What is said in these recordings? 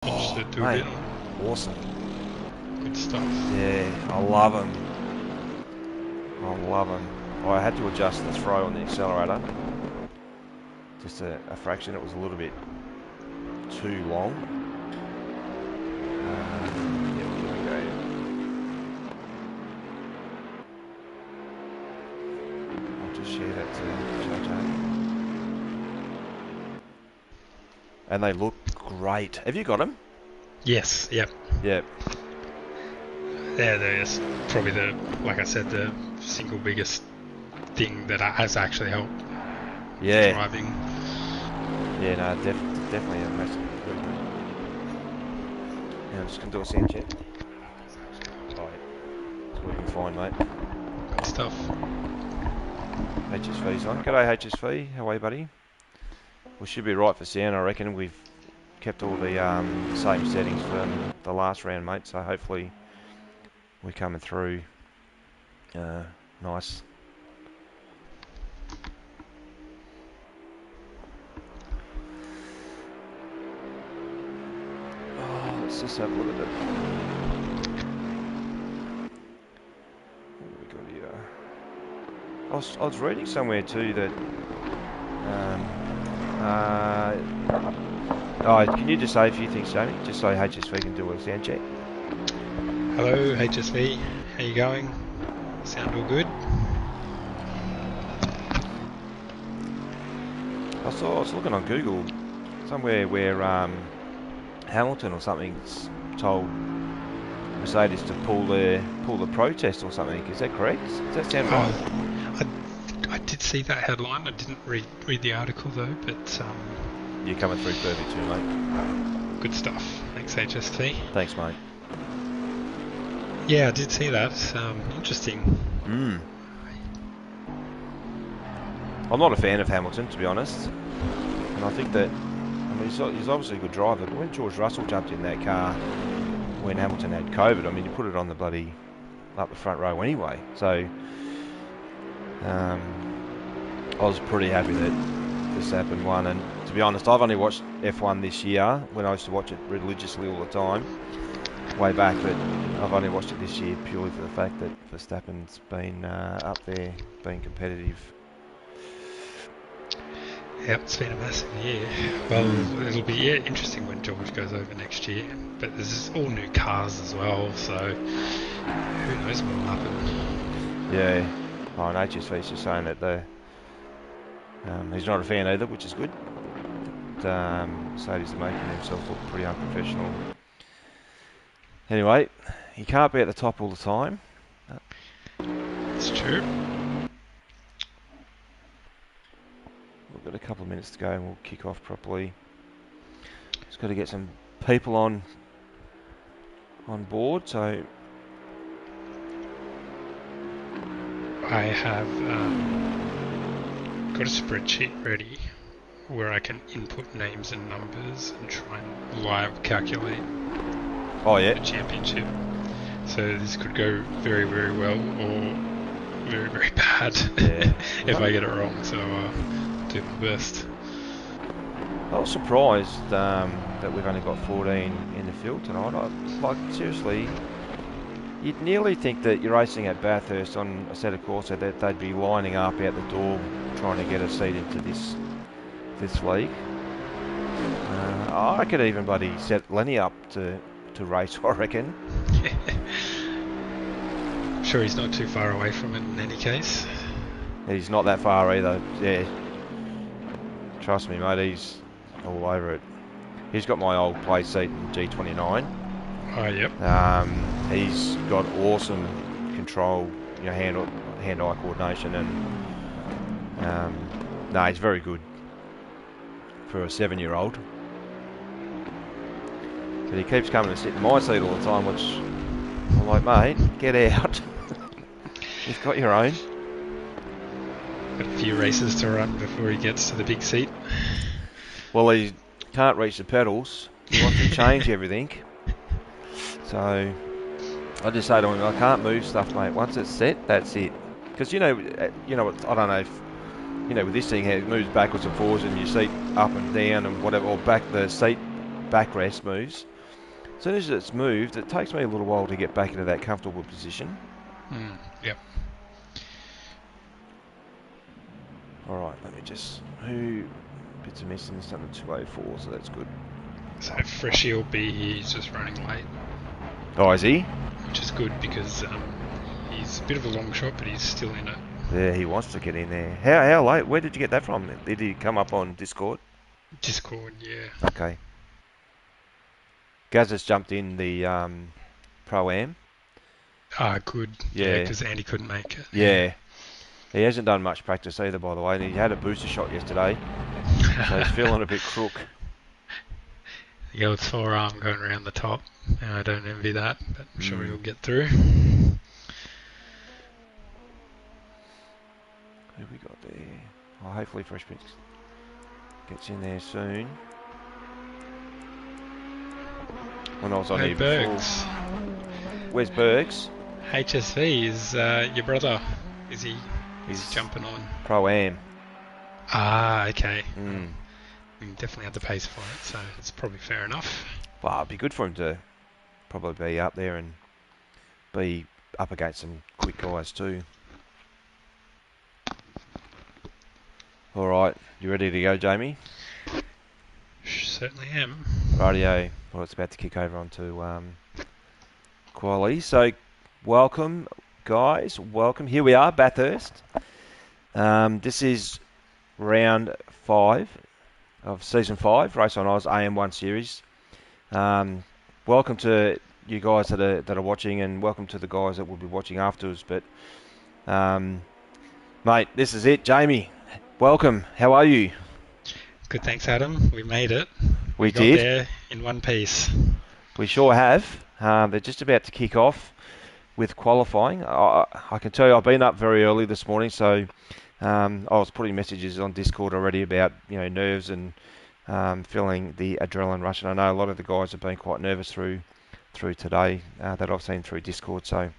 Just to do a Mate, bit. awesome. Good stuff. Yeah, I love them. I love them. Oh, I had to adjust the throw on the accelerator. Just a fraction. It was a little bit too long. Yeah, we're going to go. I'll just share that to JJ. And they look great. Have you got them? Yes, yep. Yeah. Yeah, there's probably like I said, the single biggest thing that has actually helped driving. Yeah, no, definitely a massive improvement. Yeah, I'm just going to do a sound check. Right. It's working fine, mate. Good stuff. HSV's on. G'day, HSV. How are you, buddy? We should be right for sound, I reckon. We've kept all the same settings from the last round, mate, so hopefully we're coming through nice. Oh, let's just have a look at it. What have we got here? I was reading somewhere too that can you just say a few things, Jamie? Just so HSV can do a sound check. Hello, HSV. How you going? Sound all good? I was looking on Google somewhere where Hamilton or something's told Mercedes to pull the protest or something. Is that correct? Does that sound right? I did see that headline. I didn't read the article though, but You're coming through perfect too, mate. good stuff. Thanks, HSV. Thanks, mate. Yeah, I did see that. Interesting. I'm not a fan of Hamilton, to be honest, and I think that he's obviously a good driver. But when George Russell jumped in that car when Hamilton had COVID, I mean, you put it on the bloody up the front row anyway. So I was pretty happy that Verstappen won. And to be honest, I've only watched F1 this year when I used to watch it religiously all the time, way back. But I've only watched it this year purely for the fact that Verstappen's been up there, being competitive. Yep, it's been a massive year. Well, it'll be interesting when George goes over next year. But there's all new cars as well, so who knows what will happen. Yeah, and HSV's just saying that he's not a fan either, which is good. But, Mercedes are making themselves look pretty unprofessional. Anyway, he can't be at the top all the time. It's true. We've got a couple of minutes to go and we'll kick off properly. Just got to get some people on board, so I have got a spreadsheet ready where I can input names and numbers and try and live calculate the championship. So this could go very, very well or very, very bad if I get it wrong. So do my best. I was surprised that we've only got 14 in the field tonight. Seriously, you'd nearly think that you're racing at Bathurst on Assetto Corsa that they'd be lining up out the door trying to get a seat into this league. I could even bloody set Lenny up to race, I reckon. I'm sure he's not too far away from it in any case. He's not that far either, yeah. Trust me, mate, he's all over it. He's got my old play seat in G29. Oh, yep. He's got awesome control, hand-eye coordination, and he's very good for a 7-year-old. But he keeps coming to sit in my seat all the time, which I'm like, mate, get out. You've got your own. Got a few races to run before he gets to the big seat. Well, he can't reach the pedals. He wants to change everything. So I just say to him, I can't move stuff, mate. Once it's set, that's it. Because I don't know if with this thing, it moves backwards and forwards, and your seat up and down and whatever, or the seat backrest moves. as soon as it's moved, it takes me a little while to get back into that comfortable position. Yep. Alright, let me just... Who... Bits are missing, it's done the 204, so that's good. So Freshy will be here, he's just running late. Oh, is he? Which is good because he's a bit of a long shot, but he's still in it. Yeah, he wants to get in there. How late? Where did you get that from? Did he come up on Discord? Discord, yeah. Okay. Gaz has jumped in the Pro-Am. Good. Yeah, because Andy couldn't make it. Yeah. He hasn't done much practice either, by the way, and he had a booster shot yesterday. So he's feeling a bit crook. The old forearm going around the top. I don't envy that, but I'm sure he'll get through. Who we got there? Oh, hopefully Fresh Prince gets in there soon. When I was on here Bergs. before. Where's Bergs? HSV is your brother. Is he? He's jumping on. Pro-Am. Okay. We definitely had the pace for it, so it's probably fair enough. Well, it'd be good for him to probably be up there and be up against some quick guys too. Alright, you ready to go, Jamie? Certainly am. Rightio. Well, it's about to kick over onto quali. So, welcome, guys. Welcome. Here we are, Bathurst. This is round 5 of Season 5, Race on Oz AM1 series. Welcome to you guys that are watching, and welcome to the guys that will be watching afterwards. But, mate, this is it. Jamie, welcome. How are you? Good, thanks, Adam. We made it. We got did. There in one piece. We sure have. They're just about to kick off with qualifying. I can tell you I've been up very early this morning, so I was putting messages on Discord already about nerves and feeling the adrenaline rush. And I know a lot of the guys have been quite nervous through today that I've seen through Discord. So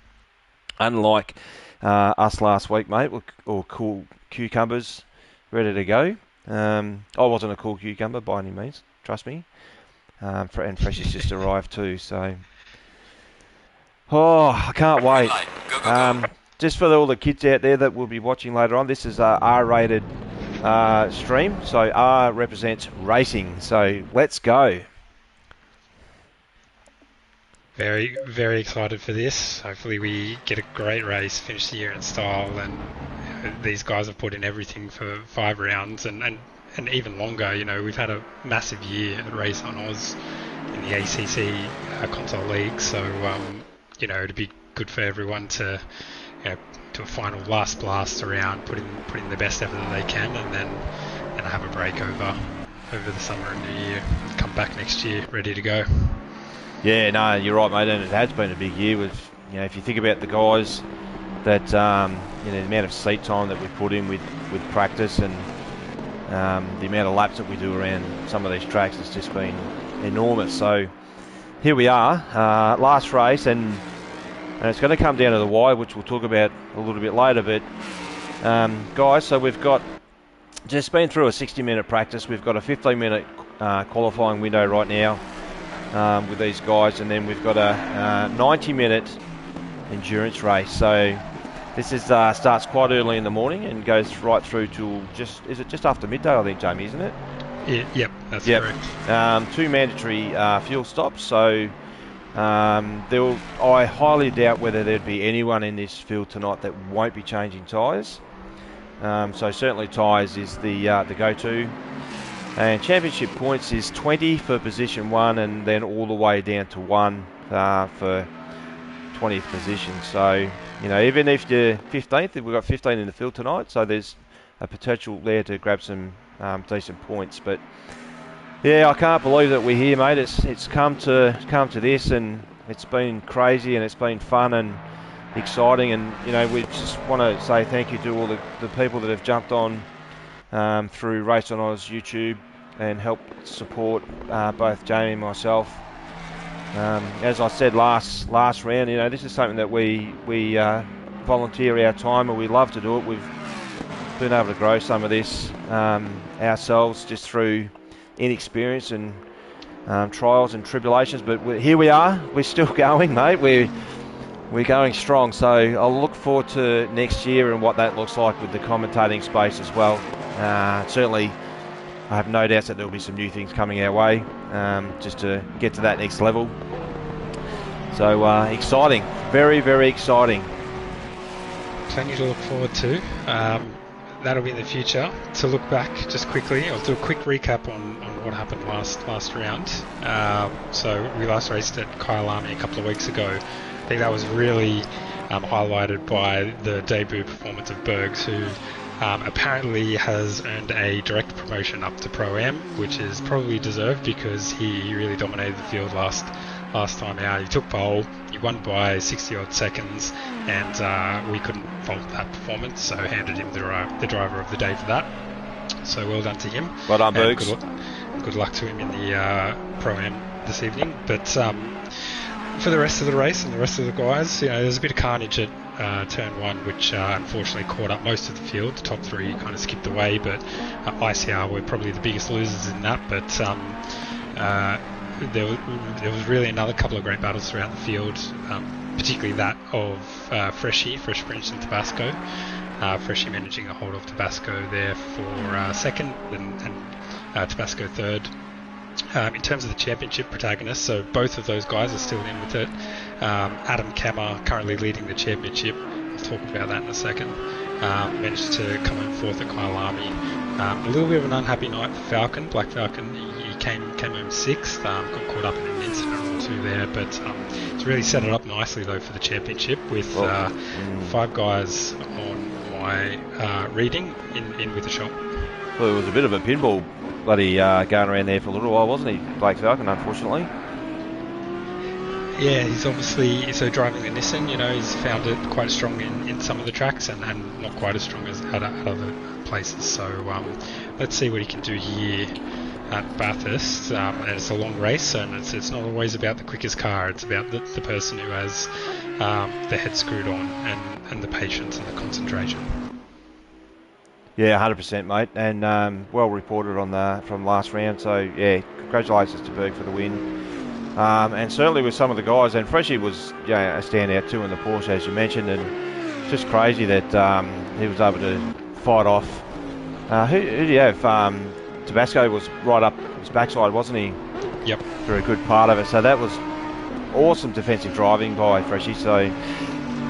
unlike us last week, mate, or cool cucumbers ready to go. I wasn't a cool cucumber by any means, trust me. And Freshy's just arrived too, so I can't wait. Go. Just for all the kids out there that will be watching later on, this is a R-rated stream, so R represents racing. So let's go. Very, very excited for this. Hopefully we get a great race, finish the year in style, and these guys have put in everything for 5 rounds and even longer. We've had a massive year at Race on Oz in the ACC console league, so it'd be good for everyone to to a final last blast around, put in the best effort that they can, and then have a break over the summer and New Year, and come back next year ready to go. Yeah, no, you're right, mate, and it has been a big year with, if you think about the guys that, the amount of seat time that we put in with practice, and the amount of laps that we do around some of these tracks has just been enormous. So here we are, last race, and it's going to come down to the wire, which we'll talk about a little bit later. But guys, so we've got just been through a 60-minute practice. We've got a 15-minute qualifying window right now with these guys, and then we've got a 90-minute endurance race. So this is starts quite early in the morning and goes right through till just after midday, I think, Jamie, isn't it? Yep, that's correct. 2 mandatory fuel stops. So I highly doubt whether there'd be anyone in this field tonight that won't be changing tyres. So certainly tyres is the go-to. And championship points is 20 for position 1, and then all the way down to 1 for 20th position. So, even if you're 15th, we've got 15 in the field tonight, so there's a potential there to grab some decent points. But yeah, I can't believe that we're here, mate. It's come to this, and it's been crazy, and it's been fun and exciting. And we just want to say thank you to all the people that have jumped on through Race on Oz YouTube and helped support both Jamie and myself. As I said last round, this is something that we volunteer our time, and we love to do it. We've been able to grow some of this ourselves just through inexperience and trials and tribulations, but here we are. We're still going, mate. We're going strong. So I'll look forward to next year and what that looks like with the commentating space as well. Certainly, I have no doubts that there'll be some new things coming our way, just to get to that next level. So exciting, very, very exciting. Plenty to look forward to. That'll be in the future. To look back just quickly, I'll do a quick recap on what happened last round. So we last raced at Kyalami a couple of weeks ago. I think that was really highlighted by the debut performance of Bergs, who apparently has earned a direct promotion up to Pro-Am, which is probably deserved because he really dominated the field last time out. He took pole, he won by 60 odd seconds, and we couldn't fault that performance, so handed him the driver of the day for that. So well done to him. Well done, Bergs. Good luck to him in the Pro-Am this evening. But for the rest of the race and the rest of the guys, there's a bit of carnage at turn 1, which unfortunately caught up most of the field. The top 3 kind of skipped away, but ICR were probably the biggest losers in that. But there was really another couple of great battles throughout the field, particularly that of Fresh Prince and Tabasco. Freshie managing a hold of Tabasco there for second, and Tabasco third. In terms of the championship protagonists, so both of those guys are still in with it. Adam Kammer currently leading the championship. I'll talk about that in a second. Managed to come home fourth at Kyalami. A little bit of an unhappy night for Falcon. Black Falcon, he came home sixth. Got caught up in an incident or two there, but it's really set it up nicely though for the championship with 5 guys on my reading in with the shop. Well, it was a bit of a pinball bloody going around there for a little while, wasn't he, Blake Falcon, unfortunately? Yeah, he's obviously driving the Nissan. He's found it quite strong in some of the tracks and not quite as strong as at other places. So let's see what he can do here at Bathurst. And it's a long race, and it's not always about the quickest car. It's about the person who has the head screwed on and the patience and the concentration. Yeah, 100%, mate, and well reported on from last round. So yeah, congratulations to Berg for the win. And certainly with some of the guys, and Freshie was a standout too in the Porsche, as you mentioned, and just crazy that he was able to fight off. Who do you have? Tabasco was right up his backside, wasn't he? Yep. For a good part of it. So that was awesome defensive driving by Freshie. So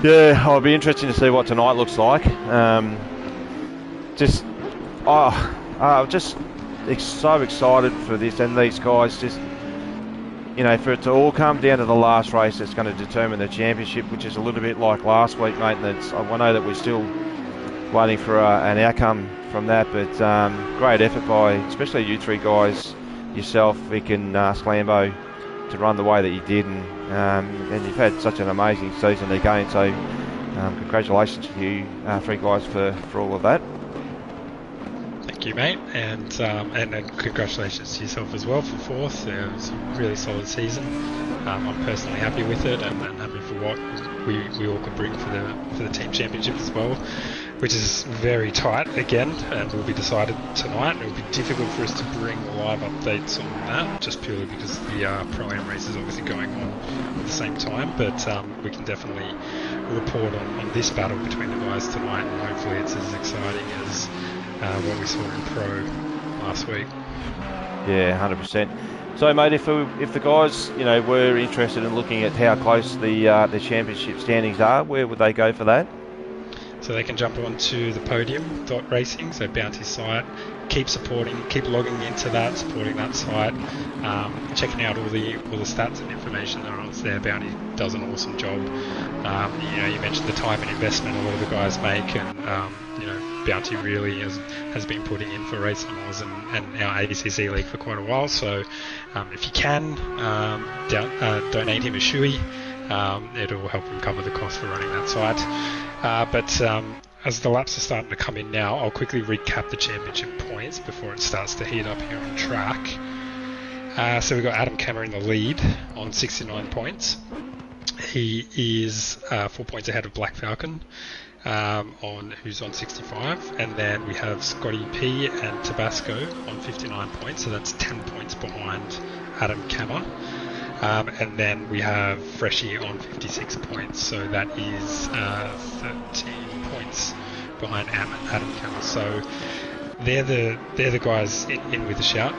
yeah, I'll be interested to see what tonight looks like. Just so excited for this, and these guys just. For it to all come down to the last race that's going to determine the championship, which is a little bit like last week, mate. And I know that we're still waiting for an outcome from that, but great effort by especially you 3 guys, yourself, Vic and Slambo, to run the way that you did, and you've had such an amazing season again. So congratulations to you 3 guys for all of that. Thank you, mate, and congratulations to yourself as well for fourth. It was a really solid season. I'm personally happy with it, and happy for what we all could bring for the team championship as well, which is very tight again, and will be decided tonight. It will be difficult for us to bring live updates on that, just purely because the Pro-Am race is obviously going on at the same time. But we can definitely report on this battle between the guys tonight, and hopefully it's as exciting as what we saw in Pro last week. Yeah, 100%. So, mate, if the guys, were interested in looking at how close the championship standings are, where would they go for that? So they can jump onto the podium.racing, so Bounty's site. Keep logging into that, supporting that site, checking out all the stats and information that are on there. Bounty does an awesome job. You mentioned the time and investment a lot of the guys make, and Bounty really has been putting in for Race Miles and our ACC league for quite a while. So if you can, donate him a shoey. It'll help him cover the cost for running that site. But as the laps are starting to come in now, I'll quickly recap the championship points before it starts to heat up here on track. So we've got Adam Kammer in the lead on 69 points. He is 4 points ahead of Black Falcon. who's on 65, and then we have Scotty P and Tabasco on 59 points, so that's 10 points behind Adam Kammer. And then we have Freshie on 56 points, so that is 13 points behind Adam Kammer. So they're the guys in with a shout.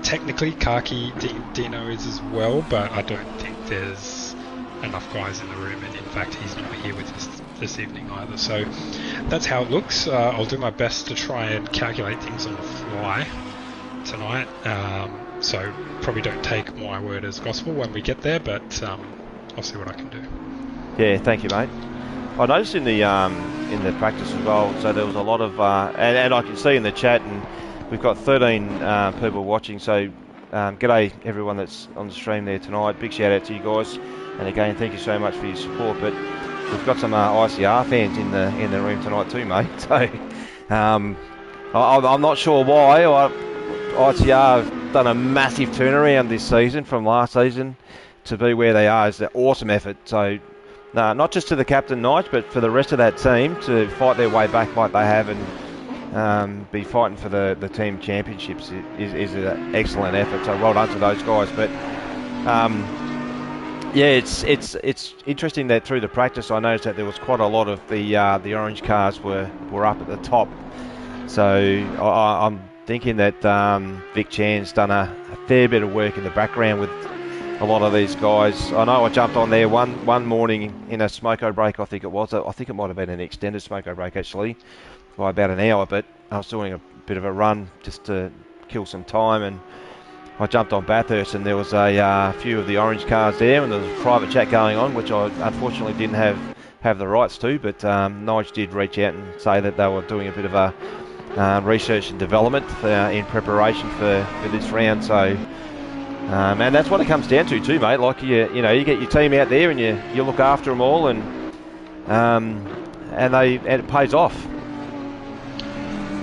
Technically, Kaki Dino is as well, but I don't think there's enough guys in the room, and in fact he's not here with us this evening either. So that's how it looks. I'll do my best to try and calculate things on the fly tonight. So probably don't take my word as gospel when we get there, but I'll see what I can do. Yeah, thank you, mate. I noticed in the practice as well, so there was a lot of and I can see in the chat, and we've got 13 people watching, so g'day everyone that's on the stream there tonight. Big shout out to you guys, and again thank you so much for your support. But we've got some ICR fans in the room tonight too, mate. So I'm not sure why. ICR have done a massive turnaround this season from last season to be where they are. It's an awesome effort. So not just to the captain Knight, but for the rest of that team to fight their way back like they have and be fighting for the team championships is an excellent effort. So well done to those guys. But yeah, it's interesting that through the practice I noticed that there was quite a lot of the orange cars were up at the top. So I'm thinking that Vic Chan's done a fair bit of work in the background with a lot of these guys. I know I jumped on there one morning in a smoko break, I think it was. I think it might have been an extended smoko break actually, by about an hour, but I was doing a bit of a run just to kill some time, and I jumped on Bathurst, and there was a few of the orange cars there, and there was a private chat going on, which I unfortunately didn't have the rights to, but Nige did reach out and say that they were doing a bit of a research and development in preparation for this round. So and that's what it comes down to too, mate. Like you get your team out there and you look after them all, and it pays off.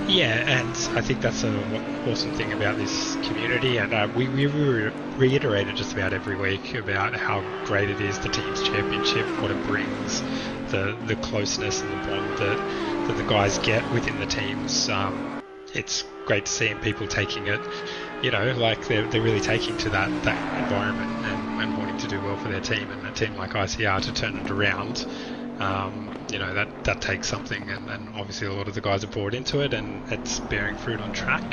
Yeah, and I think that's an awesome thing about this community, and we reiterate it just about every week about how great it is, the team's championship, what it brings, the closeness and the bond that the guys get within the teams. It's great to see people taking it, like they're really taking to that environment and wanting to do well for their team, and a team like ICR to turn it around. That takes something, and obviously a lot of the guys are bought into it, and it's bearing fruit on track.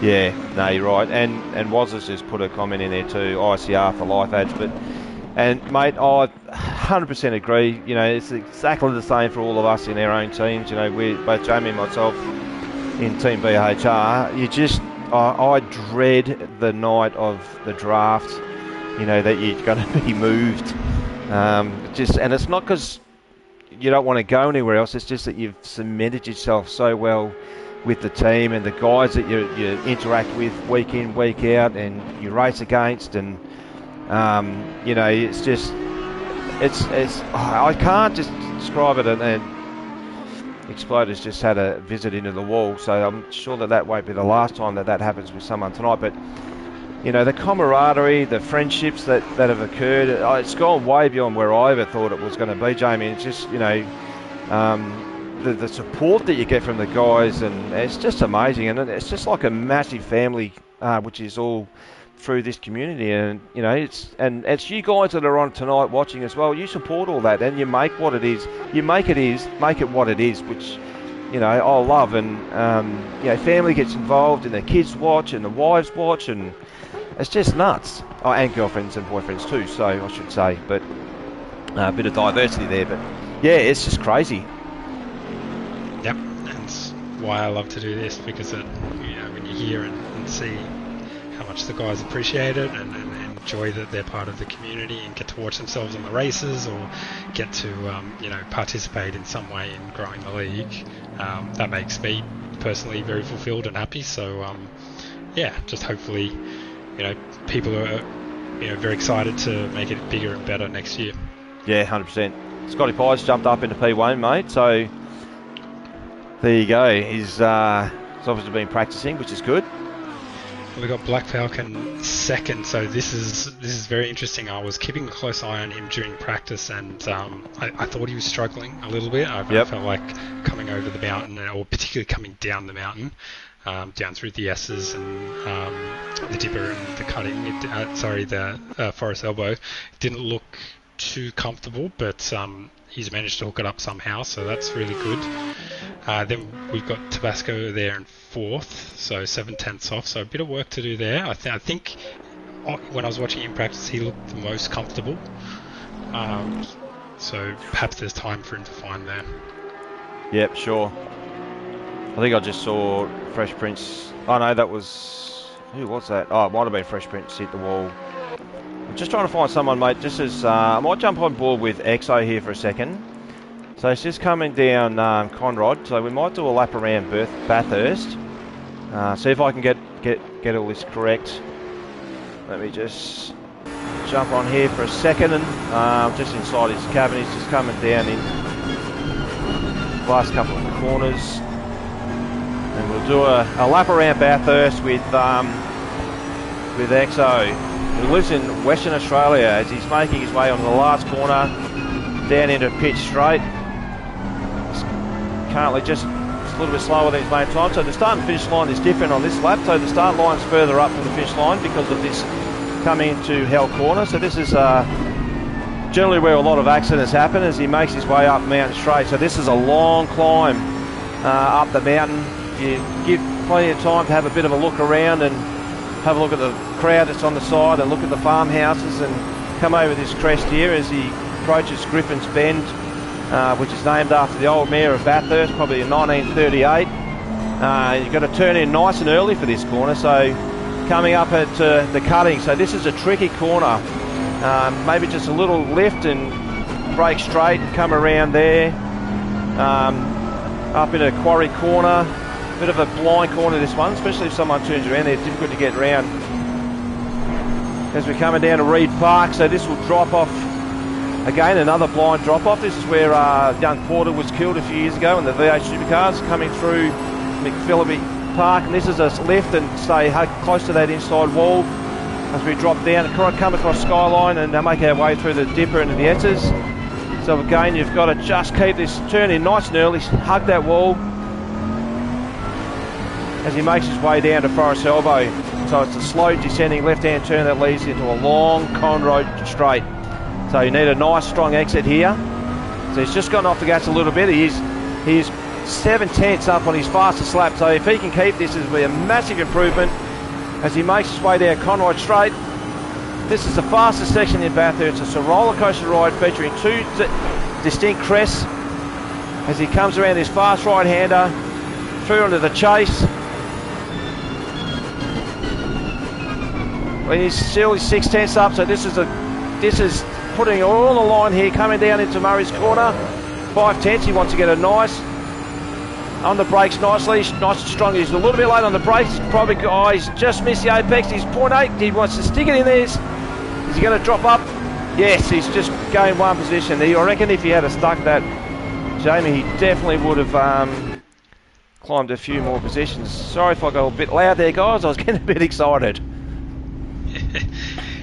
Yeah, no, you're right. And Waz's just put a comment in there too, ICR for life ads. And mate, I 100% agree. It's exactly the same for all of us in our own teams. We both Jamie and myself in Team BHR. I dread the night of the draft. That you're going to be moved. And it's not because you don't want to go anywhere else. It's just that you've cemented yourself so well with the team and the guys that you interact with week in, week out, and you race against, and it's just I can't just describe it. And Exploder's just had a visit into the wall, so I'm sure that won't be the last time that happens with someone tonight. But the camaraderie, the friendships that have occurred, it's gone way beyond where I ever thought it was going to be, Jamie. It's just, the support that you get from the guys, and it's just amazing. And it's just like a massive family, which is all through this community. And, it's you guys that are on tonight watching as well. You support all that, and you make what it is. You make it what it is, which, I love. And, family gets involved, and the kids watch, and the wives watch, and it's just nuts. Oh, and girlfriends and boyfriends too, so I should say. But a bit of diversity there. But yeah, it's just crazy. Yep, that's why I love to do this, because when you hear and see how much the guys appreciate it and enjoy that they're part of the community and get to watch themselves on the races, or get to participate in some way in growing the league, that makes me personally very fulfilled and happy. So just hopefully people are very excited to make it bigger and better next year. Yeah, 100%. Scotty Pye's jumped up into P1, mate, so there you go. He's obviously been practicing, which is good. We got Black Falcon second, so this is very interesting. I was keeping a close eye on him during practice, and I thought he was struggling a little bit. I felt like coming over the mountain, or particularly coming down the mountain, down through the S's and the dipper and the cutting. The Forest Elbow didn't look too comfortable, but he's managed to hook it up somehow, so that's really good. Then we've got Tabasco there in fourth, so 7/10 off, so a bit of work to do there. I think when I was watching him practice, he looked the most comfortable, so perhaps there's time for him to find there. Yep, sure. I think I just saw Fresh Prince. Oh no, that was... Who was that? Oh, it might have been Fresh Prince hit the wall. I'm just trying to find someone, mate, just as... I might jump on board with Exo here for a second. So it's just coming down Conrod, so we might do a lap around Bathurst. See if I can get all this correct. Let me just jump on here for a second, and just inside his cabin. He's just coming down in the last couple of corners. And we'll do a lap around Bathurst with Exo, who lives in Western Australia, as he's making his way onto the last corner, down into pitch straight. Currently just a little bit slower than his main time, so the start and finish line is different on this lap. So the start line's further up from the finish line because of this coming into Hell Corner. So this is generally where a lot of accidents happen as he makes his way up Mountain Straight. So this is a long climb up the mountain. You give plenty of time to have a bit of a look around and have a look at the crowd that's on the side and look at the farmhouses and come over this crest here as he approaches Griffin's Bend, which is named after the old mayor of Bathurst, probably in 1938. You've got to turn in nice and early for this corner, so coming up at the cutting. So this is a tricky corner. Maybe just a little lift and break straight and come around there. Up in a quarry corner. Bit of a blind corner, this one, especially if someone turns around there. It's difficult to get around as we're coming down to Reed Park. So this will drop off again, another blind drop off. This is where young Porter was killed a few years ago in the V8 supercars, coming through McPhillippi Park. And this is a lift and stay close to that inside wall as we drop down and come across Skyline and make our way through the dipper into the Etters. So again, you've got to just keep this turn in nice and early, hug that wall as he makes his way down to Forest Elbow. So it's a slow descending left-hand turn that leads into a long Conroad straight. So you need a nice strong exit here. So he's just gone off the gas a little bit. He's 7/10 up on his fastest lap. So if he can keep this, it will be a massive improvement as he makes his way down Conroad straight. This is the fastest section in Bathurst. It's a roller coaster ride featuring two distinct crests as he comes around this fast right-hander through into the chase. Well, he's still 6/10 up, so this is putting all on the line here, coming down into Murray's corner. 5/10. He wants to get a nice on the brakes nicely, nice and strong. He's a little bit late on the brakes. Probably, he's just missed the apex. He's 0.8. He wants to stick it in there. Is he going to drop up? Yes, he's just gained one position. I reckon if he had stuck that, Jamie, he definitely would have climbed a few more positions. Sorry if I got a bit loud there, guys. I was getting a bit excited.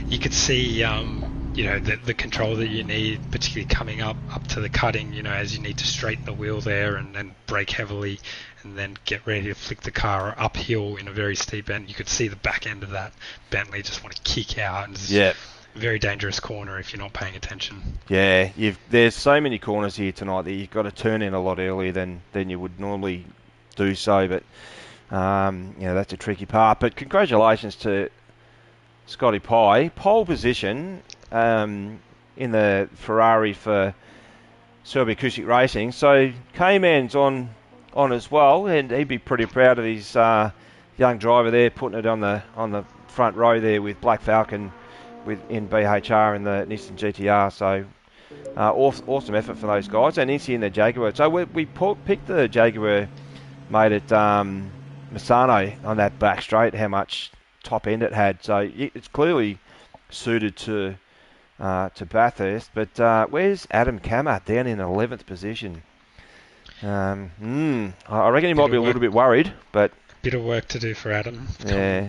You could see, the control that you need, particularly coming up to the cutting, as you need to straighten the wheel there and then brake heavily and then get ready to flick the car uphill in a very steep bend. You could see the back end of that Bentley just want to kick out. And it's a very dangerous corner if you're not paying attention. Yeah, there's so many corners here tonight that you've got to turn in a lot earlier than you would normally do so. But, that's a tricky part. But congratulations to Scotty Pye, pole position in the Ferrari for Serbia Acoustic Racing. So K-Man's on as well, and he'd be pretty proud of his young driver there, putting it on the front row there with Black Falcon in BHR and the Nissan GTR. So awesome effort for those guys, and Incy in the Jaguar. So we picked the Jaguar made at Misano on that back straight, how much top end it had, so it's clearly suited to Bathurst. But where's Adam Kammer down in 11th position? I reckon he might be a little bit worried, but bit of work to do for Adam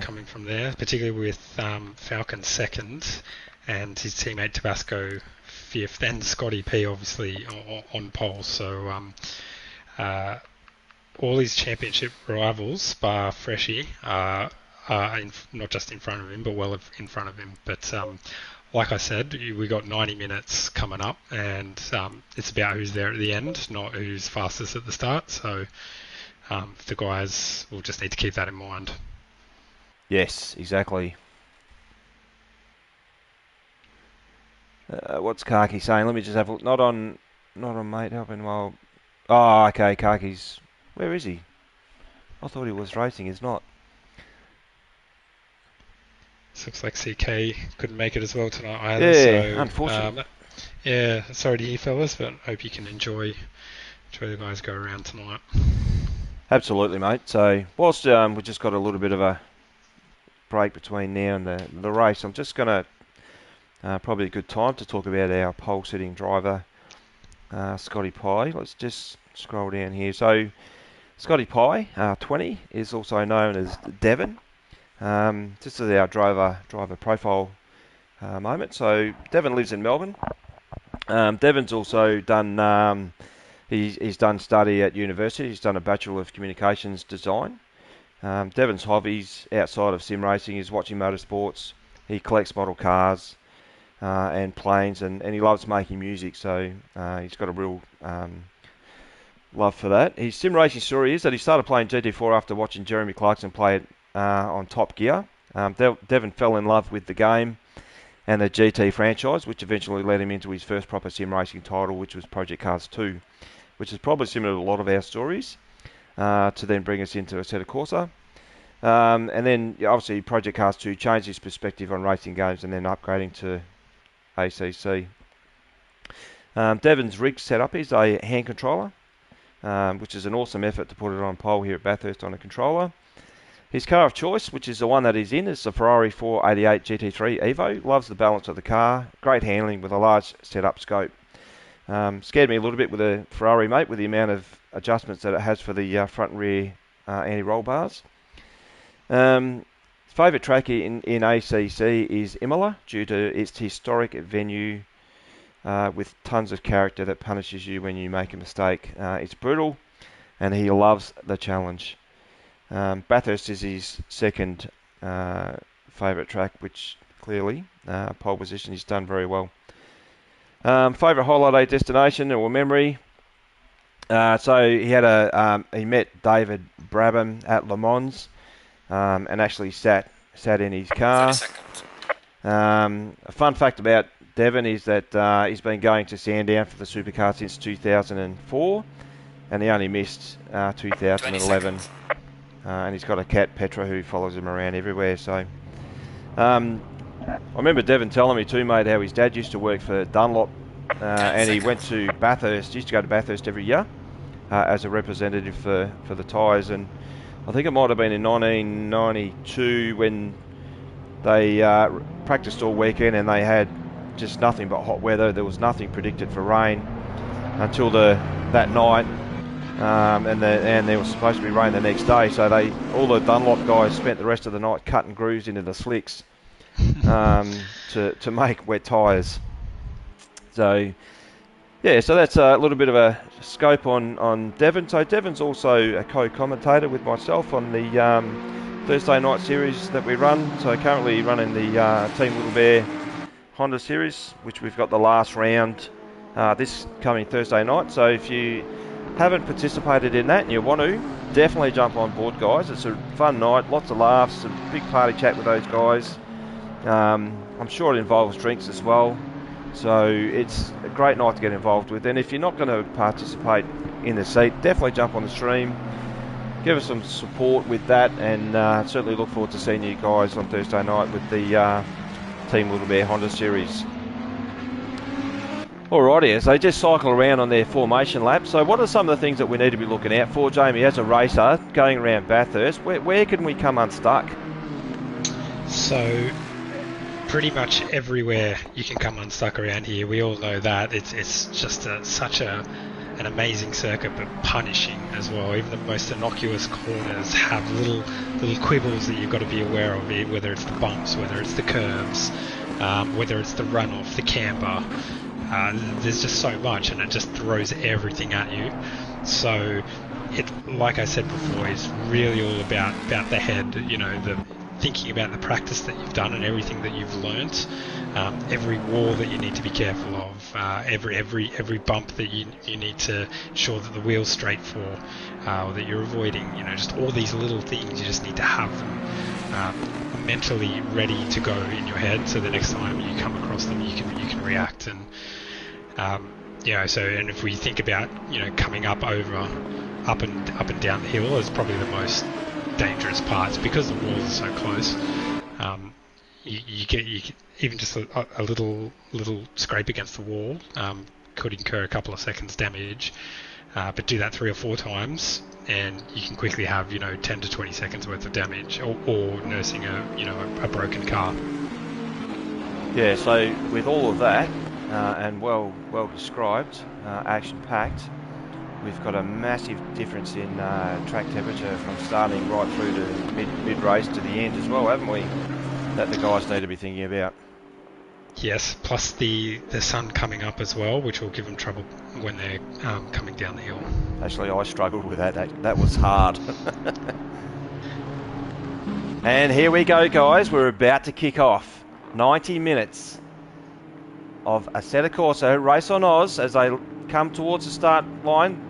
coming from there, particularly with Falcon second and his teammate Tabasco fifth, and Scotty P obviously on pole. So all his championship rivals, bar Freshie, are not just in front of him, but well in front of him. But like I said, we got 90 minutes coming up, and it's about who's there at the end, not who's fastest at the start. So the guys will just need to keep that in mind. Yes, exactly. What's Kaki saying? Let me just have a look. Not on mate helping while. Oh, okay. Kaki's. Where is he? I thought he was racing. He's not. This looks like CK couldn't make it as well tonight either. Yeah, so, unfortunately. Yeah, sorry to hear, fellas, but hope you can enjoy the guys go around tonight. Absolutely, mate. So whilst we've just got a little bit of a break between now and the race, I'm just going to probably a good time to talk about our pole sitting driver, Scotty Pye. Let's just scroll down here. So Scotty Pye, 20, is also known as Devon. Just as our driver profile moment. So Devon lives in Melbourne. Devon's also done. He's done study at university. He's done a Bachelor of Communications Design. Devon's hobbies outside of sim racing is watching motorsports. He collects model cars and planes, and he loves making music. So he's got a real love for that. His sim racing story is that he started playing GT4 after watching Jeremy Clarkson play it on Top Gear. Devon fell in love with the game and the GT franchise, which eventually led him into his first proper sim racing title, which was Project Cars 2, which is probably similar to a lot of our stories, to then bring us into Assetto Corsa. And then, obviously, Project Cars 2 changed his perspective on racing games and then upgrading to ACC. Devon's rig setup is a hand controller, which is an awesome effort to put it on pole here at Bathurst on a controller. His car of choice, which is the one that he's in, is the Ferrari 488 GT3 Evo. Loves the balance of the car, great handling with a large setup scope. Scared me a little bit with a Ferrari, mate, with the amount of adjustments that it has for the front and rear anti-roll bars. Favourite track in ACC is Imola, due to its historic venue with tons of character that punishes you when you make a mistake. It's brutal, and he loves the challenge. Bathurst is his second favourite track, which clearly, pole position, he's done very well. Favourite holiday destination or memory? So he had he met David Brabham at Le Mans, and actually sat in his car. A fun fact about Devon is that he's been going to Sandown for the supercar since 2004, and he only missed 2011. And he's got a cat, Petra, who follows him around everywhere. So I remember Devon telling me too, mate, how his dad used to work for Dunlop, and he went to Bathurst. He used to go to Bathurst every year as a representative for the tyres. And I think it might have been in 1992 when they practiced all weekend and they had just nothing but hot weather. There was nothing predicted for rain until that night. And there was supposed to be rain the next day, so all the Dunlop guys spent the rest of the night cutting grooves into the slicks to make wet tyres. So yeah, so that's a little bit of a scope on Devon. So Devon's also a co-commentator with myself on the Thursday night series that we run. So currently running the Team Little Bear Honda series, which we've got the last round this coming Thursday night. So if you haven't participated in that and you want to, definitely jump on board, guys. It's a fun night, lots of laughs, a big party chat with those guys. I'm sure it involves drinks as well, so it's a great night to get involved with. And if you're not going to participate in the seat, definitely jump on the stream, give us some support with that, and certainly look forward to seeing you guys on Thursday night with the Team Little Bear Honda series. Alrighty, so they just cycle around on their formation lap. So what are some of the things that we need to be looking out for, Jamie, as a racer going around Bathurst? Where can we come unstuck? So pretty much everywhere you can come unstuck around here. We all know that. It's just such a an amazing circuit, but punishing as well. Even the most innocuous corners have little quibbles that you've got to be aware of, whether it's the bumps, whether it's the curves, whether it's the runoff, the camber. There's just so much, and it just throws everything at you. So it, like I said before, is really all about the head, the thinking about the practice that you've done and everything that you've learnt, every wall that you need to be careful of, every bump that you need to ensure that the wheel's straight for, or that you're avoiding, just all these little things. You just need to have them mentally ready to go in your head, so the next time you come across them, you can react. And and if we think about coming up and down the hill is probably the most dangerous parts, because the walls are so close. You get even just a little scrape against the wall could incur a couple of seconds damage, but do that 3 or 4 times and you can quickly have 10 to 20 seconds worth of damage, or nursing a broken car. Yeah, so with all of that and well described, action packed, we've got a massive difference in track temperature from starting right through to mid race to the end as well, haven't we? That the guys need to be thinking about. Yes, plus the sun coming up as well, which will give them trouble when they're coming down the hill. Actually, I struggled with that. That was hard. And here we go, guys. We're about to kick off. 90 minutes of Assetto Corsa Race on Oz as they come towards the start line.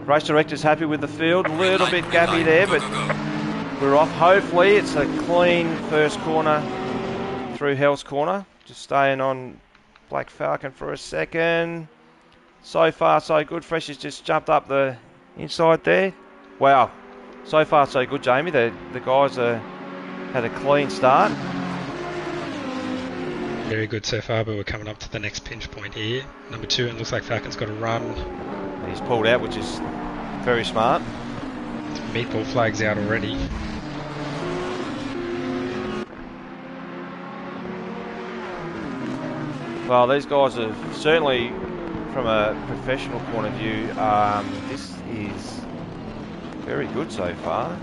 Race director's happy with the field. A little bit gappy there, but we're off. Hopefully it's a clean first corner through Hell's Corner. Just staying on Black Falcon for a second. So far so good. Fresh has just jumped up the inside there. Wow. So far so good, Jamie. The guys had a clean start. Very good so far, but we're coming up to the next pinch point here. Number 2, and looks like Falcon's got a run. He's pulled out, which is very smart. Meatball flag's out already. Well, these guys are certainly, from a professional point of view, this is very good so far.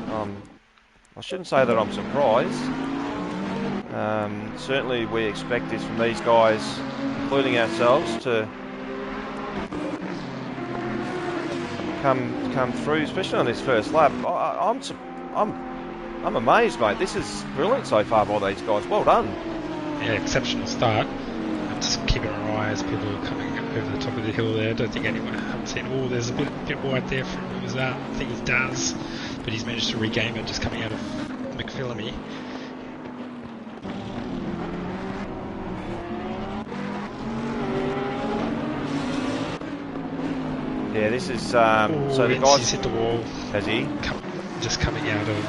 I shouldn't say that I'm surprised. Certainly we expect this from these guys, including ourselves, to come through, especially on this first lap. I'm amazed, mate. This is brilliant so far by these guys. Well done. Yeah, exceptional start. Just keeping our eye as people are coming over the top of the hill there. I don't think anyone, I haven't seen. Oh, there's a bit wide there from who was that? I think it's Daz, but he's managed to regain it just coming out of McPhillamy. Yeah, this is so the guys. He's hit the wall. Has he? Just coming out of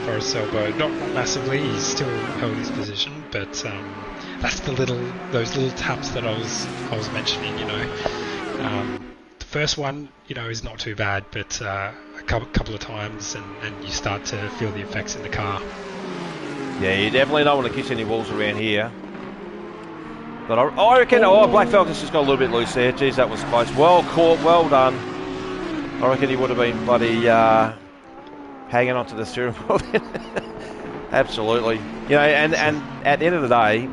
Forest Elbow, not massively. He's still held his position, but that's those little taps that I was mentioning. The first one, is not too bad, but a couple of times, and you start to feel the effects in the car. Yeah, you definitely don't want to kiss any walls around here. But I reckon, Black Falcon's just got a little bit loose there. Geez, that was close. Well caught, well done. I reckon he would have been bloody hanging onto the steering wheel. Absolutely. And at the end of the day,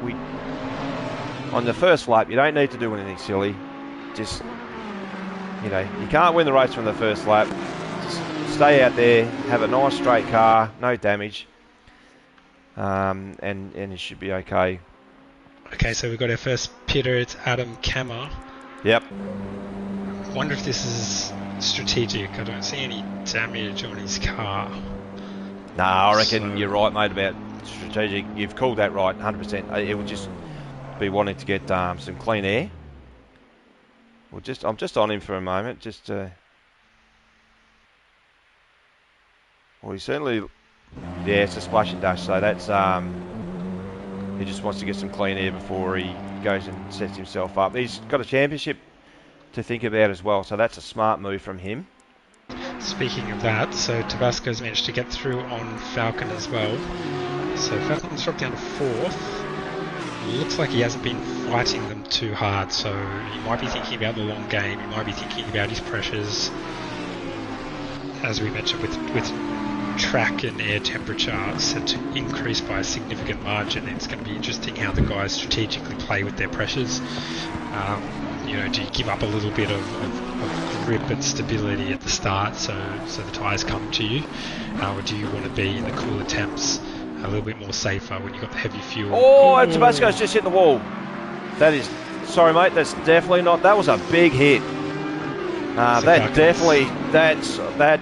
on the first lap, you don't need to do anything silly. Just, you can't win the race from the first lap. Just stay out there, have a nice straight car, no damage, and it should be okay. Okay, so we've got our first pitter. It's Adam Kammer. Yep. Wonder if this is strategic. I don't see any damage on his car. No, I reckon you're right, mate, about strategic. You've called that right, 100%. It would just be wanting to get some clean air. I'm just on him for a moment. Well, he certainly. Yeah, it's a splash and dash. So that's he just wants to get some clean air before he goes and sets himself up. He's got a championship to think about as well, so that's a smart move from him. Speaking of that, so Tabasco's managed to get through on Falcon as well. So Falcon's dropped down to 4th. looks like he hasn't been fighting them too hard, so he might be thinking about the long game, he might be thinking about his pressures. As we mentioned, with track and air temperature set to increase by a significant margin, it's going to be interesting how the guys strategically play with their pressures. You know, do you give up a little bit of grip and stability at the start so the tyres come to you, or do you want to be in the cooler temps a little bit more safer when you've got the heavy fuel? And Tabasco's just hit the wall. That is, sorry mate, that's definitely not, that was a big hit. That definitely, that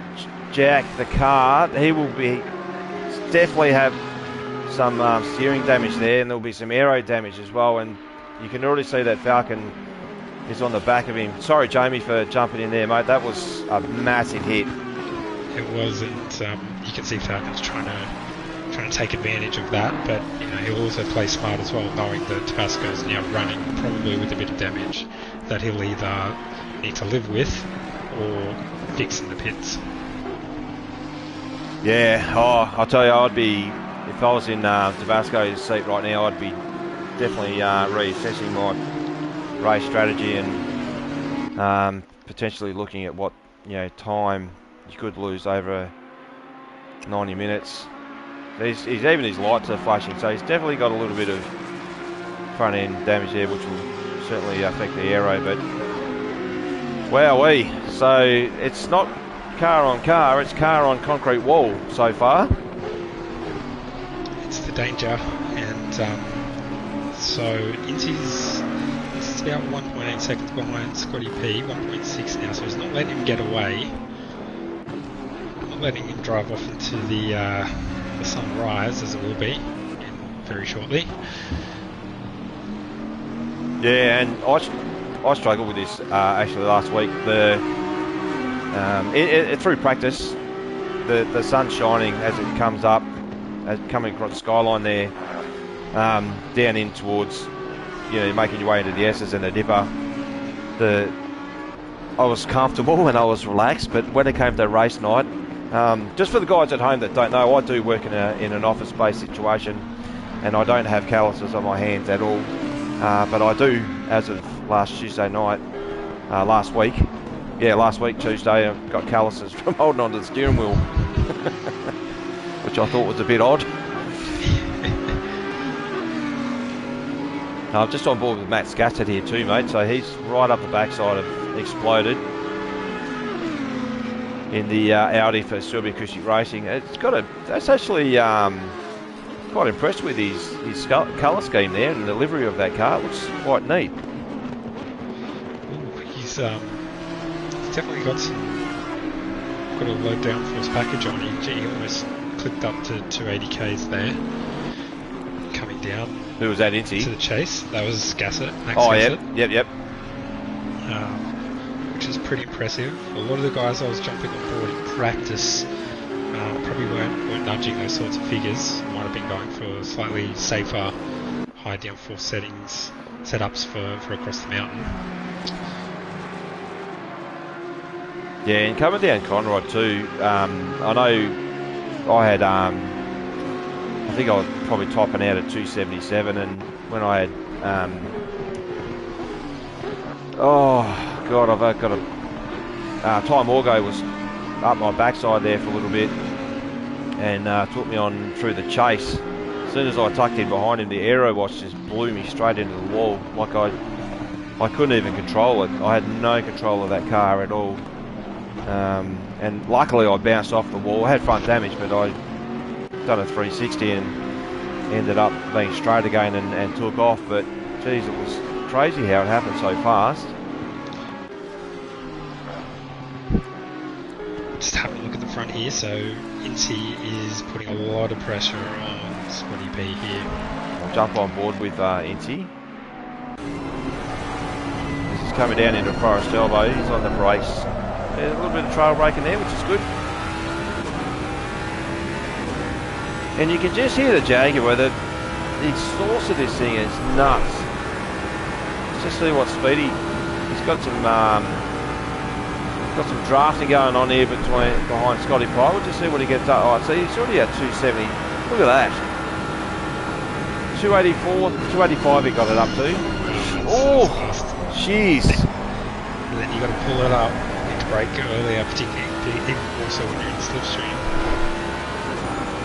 Jack, the car, he will be, definitely have some steering damage there, and there'll be some aero damage as well, and you can already see that Falcon is on the back of him. Sorry Jamie for jumping in there, mate, that was a massive hit. It was, and you can see Falcon's trying to take advantage of that, but you know, he'll also play smart as well, knowing that Tabasco's now running probably with a bit of damage that he'll either need to live with or fix in the pits. Yeah, I'll tell you, I'd be, if I was in Tabasco's seat right now, I'd be definitely reassessing my race strategy and potentially looking at what, you know, time you could lose over 90 minutes. Even his lights are flashing, so he's definitely got a little bit of front end damage there, which will certainly affect the aero, but wowee. So it's not car on car, it's car on concrete wall so far. It's the danger, and so Incy's about 1.8 seconds behind Scotty P, 1.6 now, so he's not letting him get away, not letting him drive off into the sunrise, as it will be very shortly. Yeah, and I struggled with this actually last week. Through practice, the sun's shining as it comes up, as coming across the skyline there, down in towards, you know, making your way into the S's and the Dipper. I was comfortable and I was relaxed, but when it came to race night, just for the guys at home that don't know, I do work in an office-based situation, and I don't have calluses on my hands at all. But I do, as of last Tuesday night, last week Tuesday, I got calluses from holding onto the steering wheel, which I thought was a bit odd. I'm just on board with Matt Scassett here too, mate, so he's right up the backside of Exploded in the Audi for Serbia Acoustic Racing. That's actually quite impressed with his colour scheme there and the livery of that car. It looks quite neat. Ooh, he's definitely got a low downforce package on. He almost clipped up to 280 k's there, coming down. Who was that, Incy? To the chase. That was Scassett. Max Scassett. Yep. Which is pretty impressive. A lot of the guys I was jumping on board in practice probably weren't nudging those sorts of figures. Might have been going for slightly safer high downforce setups for across the mountain. Yeah, and coming down Conrod too, I know I had, I think I was probably topping out at 277, and when I had, I've got a, Ty Morgo was up my backside there for a little bit, and took me on through the chase. As soon as I tucked in behind him, the aero wash just blew me straight into the wall. Like I couldn't even control it. I had no control of that car at all. And luckily I bounced off the wall. I had front damage, but I done a 360 and ended up being straight again and took off. But geez, it was crazy how it happened so fast. Just having a look at the front here, so Incy is putting a lot of pressure on Scotty P here. I'll jump on board with Incy. This is coming down into Forest Elbow. He's on the brakes. There's a little bit of trail braking there, which is good. And you can just hear the Jaguar. The source of this thing is nuts. Let's just see what speed he's got. Some drafting going on here behind Scotty Pye. We'll just see what he gets up. Oh, see, he's already at 270. Look at that. 284, 285 he got it up to. Oh, jeez. And then you got to pull it up into brake earlier, particularly even also when you're in slipstream.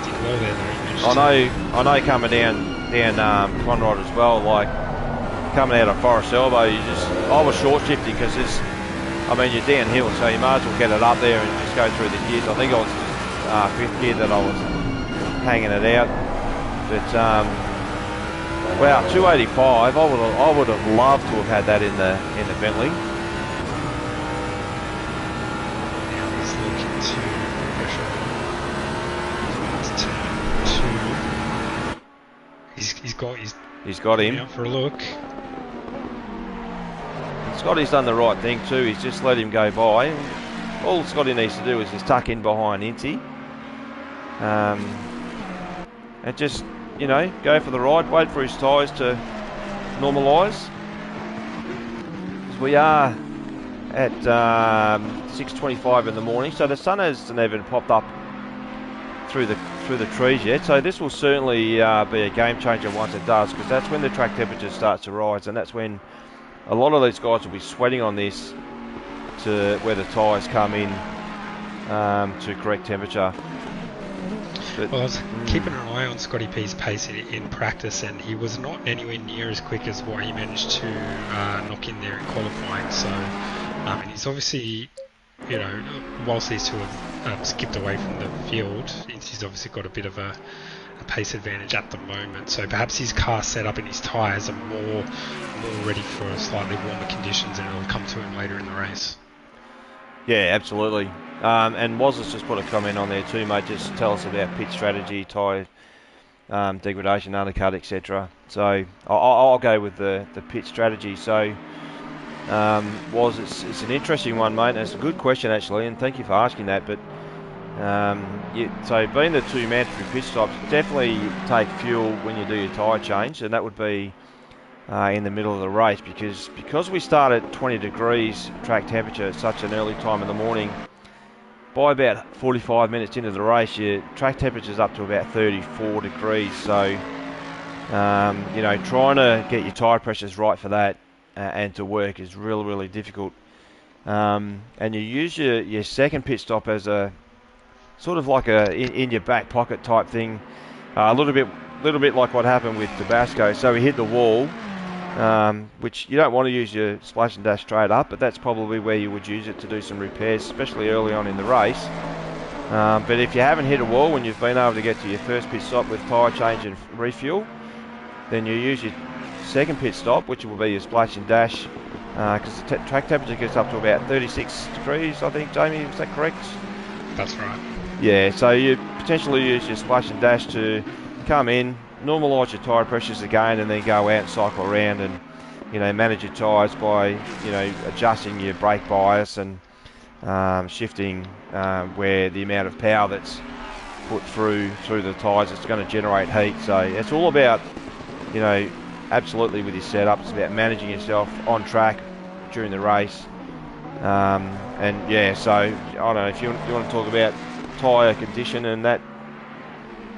Did well there though. I know coming down Conrod as well, like coming out of Forest Elbow, I was short shifting because you're downhill, so you might as well get it up there and just go through the gears. I think I was just fifth gear that I was hanging it out, but wow, 285. I would have loved to have had that in the Bentley. Now he's looking to pressure. He's got him. Out for a look. Scotty's done the right thing too. He's just let him go by. All Scotty needs to do is just tuck in behind Inty, and just go for the ride. Wait for his tyres to normalise. We are at 6:25 in the morning, so the sun hasn't even popped up through the trees yet. So this will certainly be a game changer once it does, because that's when the track temperature starts to rise, and that's when a lot of these guys will be sweating on this to where the tyres come in to correct temperature. But, well, I was keeping an eye on Scotty P's pace in practice, and he was not anywhere near as quick as what he managed to knock in there in qualifying. So, and he's obviously, whilst these two have skipped away from the field, he's obviously got a bit of a pace advantage at the moment. So perhaps his car setup and his tyres are more ready for slightly warmer conditions, and it'll come to him later in the race. Yeah, absolutely. And Waz's just put a comment on there too, mate. Just tell us about pit strategy, tyre degradation, undercut, etc. So I'll go with the pit strategy. So Waz, it's an interesting one, mate. And it's a good question actually, and thank you for asking that. But so being the two mandatory pit stops, definitely take fuel when you do your tyre change, and that would be in the middle of the race, because we start at 20 degrees track temperature at such an early time in the morning. By about 45 minutes into the race, your track temperature is up to about 34 degrees. So, trying to get your tyre pressures right for that and to work is really, really difficult. And you use your second pit stop as a sort of like in your back pocket type thing, a little bit like what happened with Tabasco. So he hit the wall, which you don't want to use your splash and dash straight up, but that's probably where you would use it to do some repairs, especially early on in the race. But if you haven't hit a wall when you've been able to get to your first pit stop with tyre change and refuel, then you use your second pit stop, which will be your splash and dash, because the track temperature gets up to about 36 degrees, I think, Jamie, is that correct? That's right. Yeah, so you potentially use your splash and dash to come in, normalise your tyre pressures again, and then go out and cycle around and manage your tyres by adjusting your brake bias and shifting where the amount of power that's put through the tyres is going to generate heat. So it's all about absolutely with your setup, it's about managing yourself on track during the race. And yeah, so I don't know if you want to talk about tyre condition and that,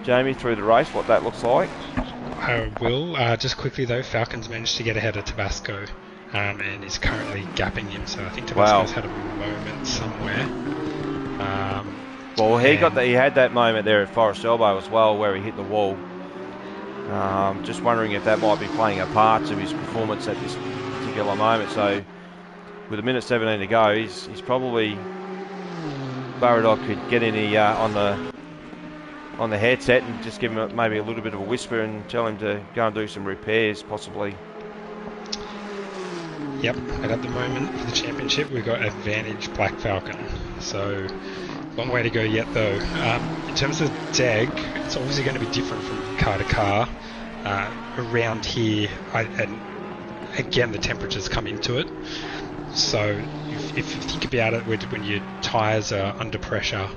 Jamie, through the race, what that looks like. I will. Just quickly though, Falcon's managed to get ahead of Tabasco and is currently gapping him, so I think Tabasco's had a moment somewhere. Well, he had that moment there at Forest Elbow as well where he hit the wall. Just wondering if that might be playing a part to his performance at this particular moment. So with 1:17 to go, he's probably Burradog could get in on the headset and just give him maybe a little bit of a whisper and tell him to go and do some repairs, possibly. Yep, and at the moment for the championship we've got advantage Black Falcon. So long way to go yet though. In terms of deg, it's obviously going to be different from car to car. Around here, and again the temperatures come into it. So if you think about it, when your tyres are under pressure,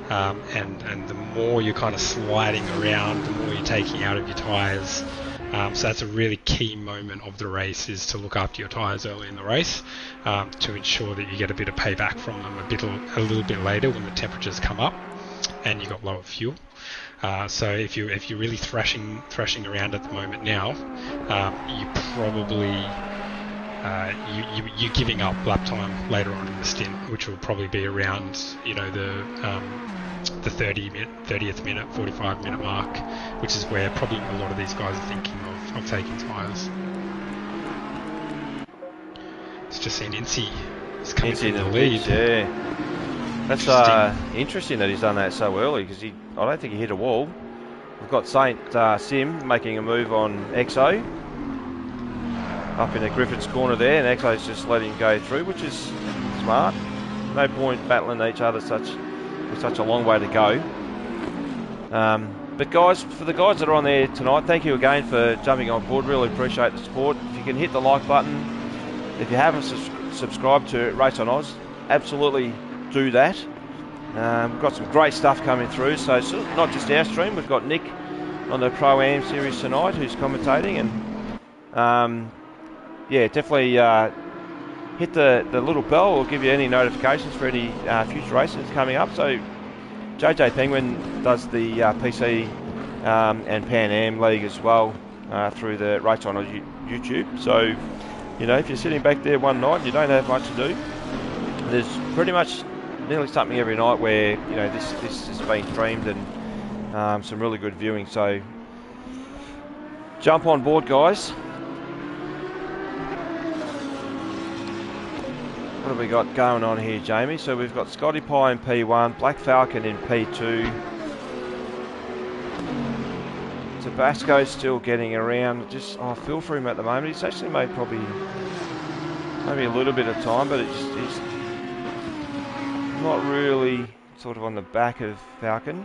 and the more you're kind of sliding around, the more you're taking out of your tyres. So that's a really key moment of the race, is to look after your tyres early in the race to ensure that you get a bit of payback from them a little bit later when the temperatures come up and you got lower fuel. So if you're really thrashing around at the moment now, you probably you're giving up lap time later on in the stint, which will probably be around the 30th minute, 45-minute mark, which is where probably a lot of these guys are thinking of taking tyres. It's just seen Incy is coming in the lead. Yeah, that's interesting that he's done that so early, because I don't think he hit a wall. We've got Saint Sim making a move on EXO up in the Griffiths corner there, and EXO's just letting him go through, which is smart. No point battling each other with such a long way to go. But guys, for the guys that are on there tonight, thank you again for jumping on board. Really appreciate the support. If you can hit the like button, if you haven't subscribed to Race on Oz, absolutely do that. We've got some great stuff coming through, so it's not just our stream. We've got Nick on the Pro-Am series tonight who's commentating, and yeah, definitely hit the little bell. We'll give you any notifications for any future races coming up. So JJ Penguin does the PC and Pan Am League as well through the Race on Oz YouTube. So, you know, if you're sitting back there one night and you don't have much to do, there's pretty much nearly something every night where, you know, this has been streamed, and some really good viewing. So jump on board, guys. What have we got going on here, Jamie? So we've got Scotty Pie in P1, Black Falcon in P2. Tabasco's still getting around. Just feel for him at the moment. He's actually made probably maybe a little bit of time, but he's not really sort of on the back of Falcon.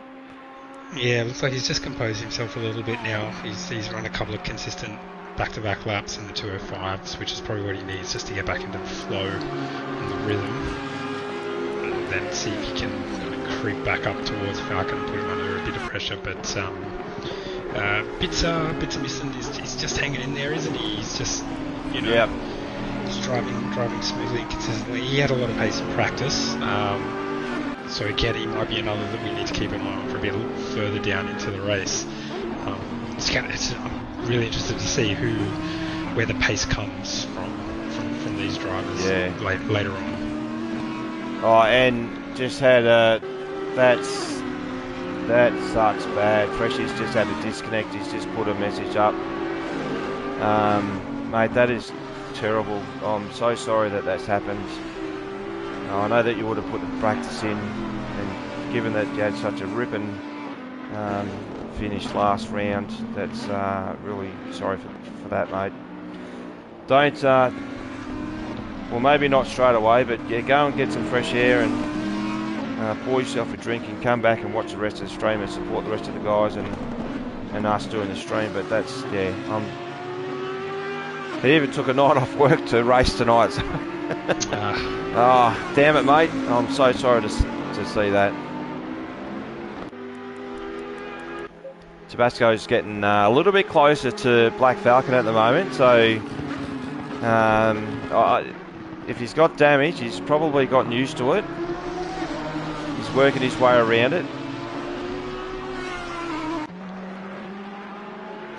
Yeah, it looks like he's just composed himself a little bit now. He's run a couple of consistent back-to-back laps in the 205s, which is probably what he needs just to get back into the flow and the rhythm, and then see if he can kind of creep back up towards Falcon and put him under a bit of pressure. But bits of missing. He's just hanging in there, isn't he? He's just, you know, yep. He's driving smoothly and consistently. He had a lot of pace in practice, so again, he might be another that we need to keep an eye on for a bit further down into the race. I'm really interested to see where the pace comes from these drivers later on. Oh, and just had that sucks bad. Freshy's just had a disconnect. He's just put a message up. Mate, that is terrible. I'm so sorry that that's happened. I know that you would have put the practice in, and given that you had such a ripping finish last round, that's really sorry for that, mate. Don't, well, maybe not straight away, but yeah, go and get some fresh air and pour yourself a drink and come back and watch the rest of the stream and support the rest of the guys and us doing the stream. But that's, yeah, he even took a night off work to race tonight. So. Oh, damn it, mate. I'm so sorry to see that. Tabasco's getting a little bit closer to Black Falcon at the moment, so if he's got damage, he's probably gotten used to it. He's working his way around it.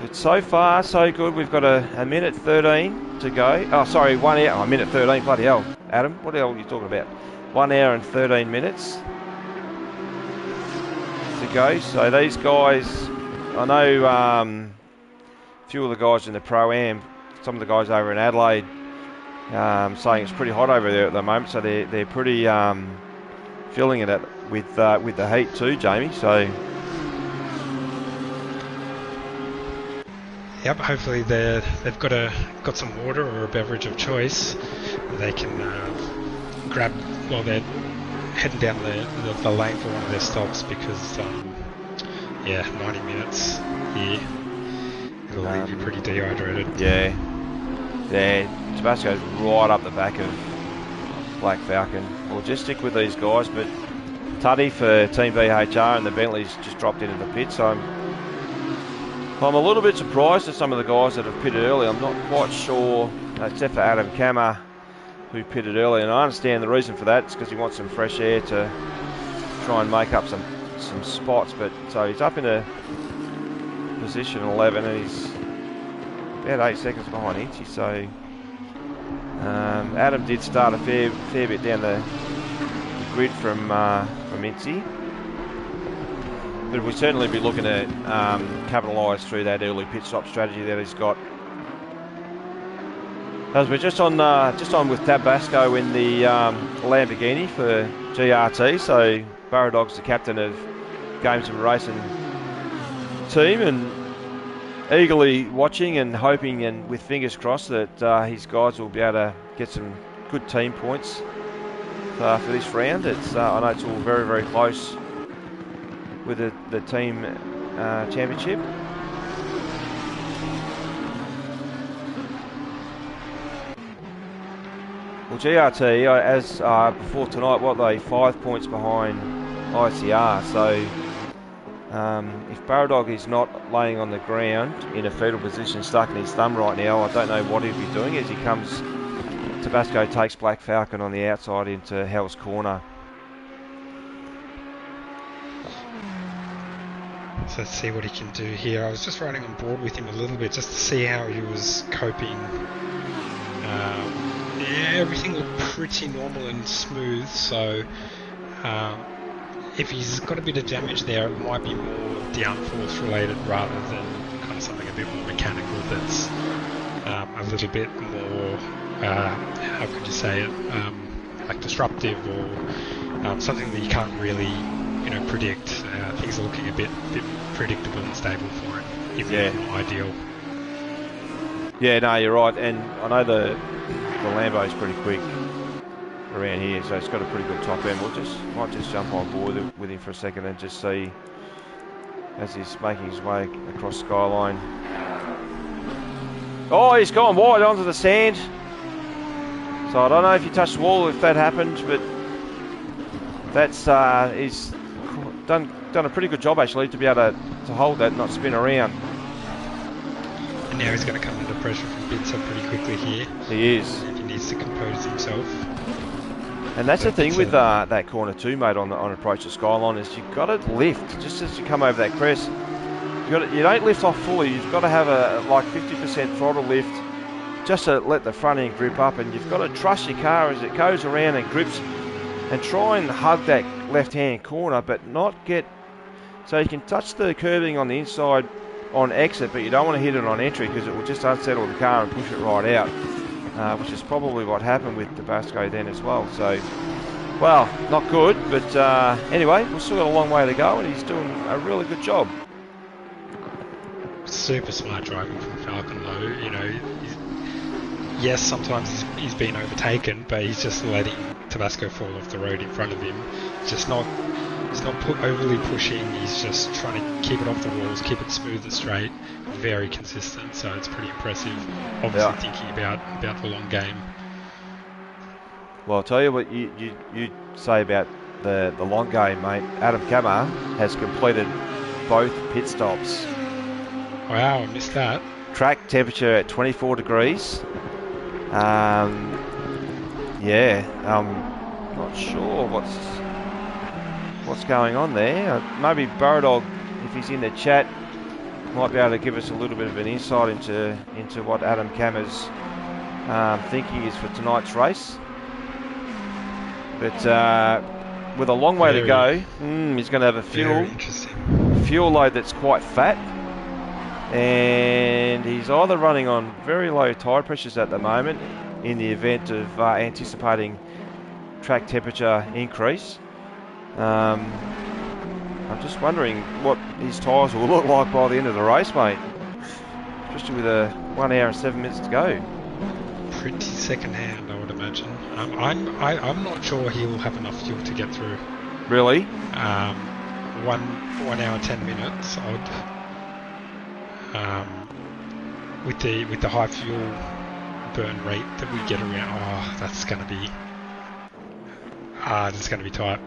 But so far, so good. We've got a minute 13 to go. Oh, sorry, 1 hour. Oh, a minute 13. Bloody hell. Adam, what the hell are you talking about? 1 hour and 13 minutes to go. So these guys, I know a few of the guys in the Pro-Am, some of the guys over in Adelaide, saying it's pretty hot over there at the moment. So they're pretty feeling it with the heat too, Jamie. So. Yep, hopefully they've got some water or a beverage of choice they can grab while they're heading down the lane for one of their stops, because 90 minutes here, it'll leave you pretty dehydrated. Yeah, Tabasco's right up the back of Black Falcon. We'll just stick with these guys, but Tuddy for Team VHR and the Bentleys just dropped into the pit, so I'm a little bit surprised at some of the guys that have pitted early. I'm not quite sure, except for Adam Kammer, who pitted early, and I understand the reason for that. It's because he wants some fresh air to try and make up some some spots, but so he's up in a position 11 and he's about 8 seconds behind Incy. So Adam did start a fair bit down the grid from Incy, but we'll certainly be looking at capitalise through that early pit stop strategy that he's got. As we're just on with Tabasco in the Lamborghini for GRT, so Burradog's the captain of Games and Racing team, and eagerly watching and hoping and with fingers crossed that his guys will be able to get some good team points for this round. It's I know it's all very, very close with the team championship. Well, GRT, as before tonight, what they 5 points behind ICR. So if Burradog is not laying on the ground in a fetal position, stuck in his thumb right now, I don't know what he'll be doing as he comes. Tabasco takes Black Falcon on the outside into Hell's Corner. So let's see what he can do here. I was just running on board with him a little bit just to see how he was coping. Yeah, everything looked pretty normal and smooth, so if he's got a bit of damage there, it might be more downforce related rather than kind of something a bit more mechanical that's a little bit more, how could you say it, like disruptive or something that you can't really, predict. Things are looking a bit predictable and stable for him, even not ideal. Yeah, no, you're right, and I know the Lambo's pretty quick around here, so it's got a pretty good top end. Might just jump on board with him for a second and just see as he's making his way across Skyline. Oh, he's gone wide onto the sand. So I don't know if he touched the wall if that happened, but that's he's done a pretty good job actually to be able to hold that and not spin around. And now he's going to come under pressure from Bitzer pretty quickly here. He is. He needs to compose himself. And that's the thing with that corner too, mate, on approach to Skyline, is you've got to lift just as you come over that crest. You don't lift off fully. You've got to have a like 50% throttle lift just to let the front end grip up, and you've got to trust your car as it goes around and grips, and try and hug that left-hand corner, but not get so you can touch the curbing on the inside on exit, but you don't want to hit it on entry because it will just unsettle the car and push it right out, which is probably what happened with Tabasco then as well. So, well, not good, but anyway, we've still got a long way to go, and he's doing a really good job. Super smart driving from Falcon though, yes, sometimes he's been overtaken, but he's just letting Tabasco fall off the road in front of him. He's not overly pushing, he's just trying to keep it off the walls, keep it smooth and straight, very consistent, so it's pretty impressive. Obviously thinking about the long game. Well, I'll tell you what you say about the long game, mate. Adam Kammer has completed both pit stops. Wow, I missed that. Track temperature at 24 degrees. I'm not sure what's going on there. Maybe Burradog, if he's in the chat, might be able to give us a little bit of an insight into what Adam Kammer's thinking is for tonight's race. But with a long way to go, he's going to have a fuel load that's quite fat. And he's either running on very low tyre pressures at the moment in the event of anticipating track temperature increase. I'm just wondering what his tyres will look like by the end of the race, mate. Especially with 1 hour and 7 minutes to go. Pretty second hand, I would imagine. I'm not sure he'll have enough fuel to get through. Really? 1 hour 10 minutes odd. With the high fuel burn rate that we get around, that's going to be tight.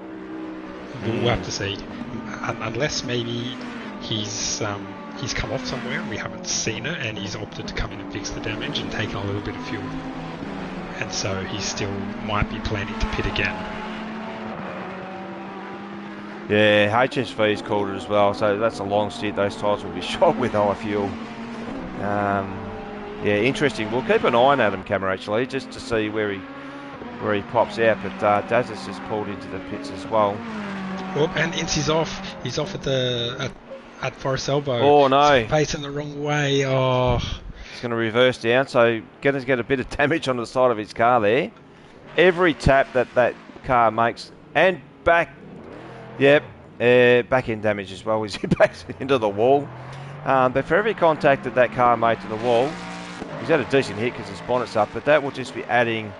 We'll have to see, unless maybe he's come off somewhere and we haven't seen it, and he's opted to come in and fix the damage and take a little bit of fuel, and so he still might be planning to pit again. Yeah, HSV's called it as well, so that's a long stint. Those tyres will be shot with high fuel. Yeah, interesting. We'll keep an eye on Adam Camera actually, just to see where he pops out. But Daz has just pulled into the pits as well. Oh, and Incy's off. He's off at Forest Elbow. Oh no! He's facing the wrong way. Oh. He's going to reverse down, so going to get a bit of damage on the side of his car there. Every tap that car makes, and back. Yep, back end damage as well as he backs into the wall. But for every contact that car made to the wall, he's had a decent hit because his bonnet's up, but that will just be adding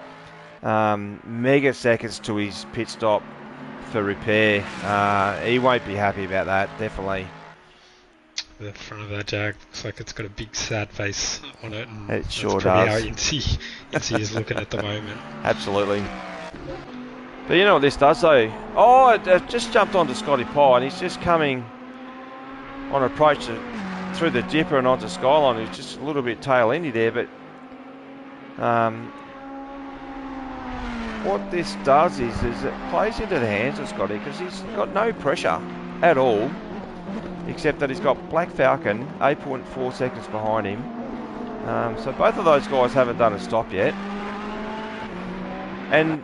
mega seconds to his pit stop for repair. He won't be happy about that, definitely. The front of that Jag looks like it's got a big sad face on it. And it sure that's probably does. How Incy is looking at the moment. Absolutely. But you know what this does though? Oh, it just jumped onto Scotty Pye and he's just coming on approach through the dipper and onto Skyline. He's just a little bit tail-endy there, but what this does is it plays into the hands of Scotty because he's got no pressure at all, except that he's got Black Falcon 8.4 seconds behind him. So both of those guys haven't done a stop yet. And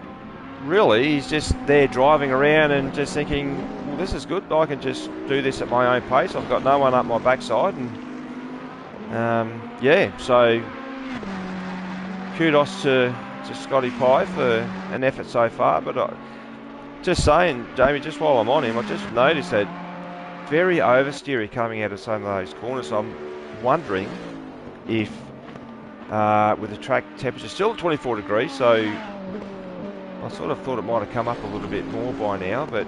really, he's just there driving around and just thinking, well, this is good. I can just do this at my own pace. I've got no one up my backside. And yeah, so kudos to Scotty Pye for an effort so far. But just saying, Jamie, just while I'm on him, I just noticed that very oversteery coming out of some of those corners. So I'm wondering if with the track temperature still at 24 degrees, so I sort of thought it might have come up a little bit more by now, but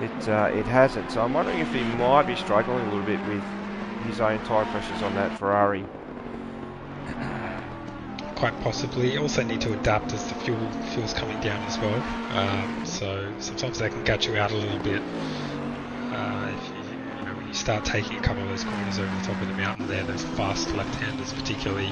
it hasn't. So I'm wondering if he might be struggling a little bit with his own tyre pressures on that Ferrari. Quite possibly. Also need to adapt as the fuel's coming down as well. So sometimes they can catch you out a little bit. If when you start taking a couple of those corners over the top of the mountain there, those fast left-handers particularly.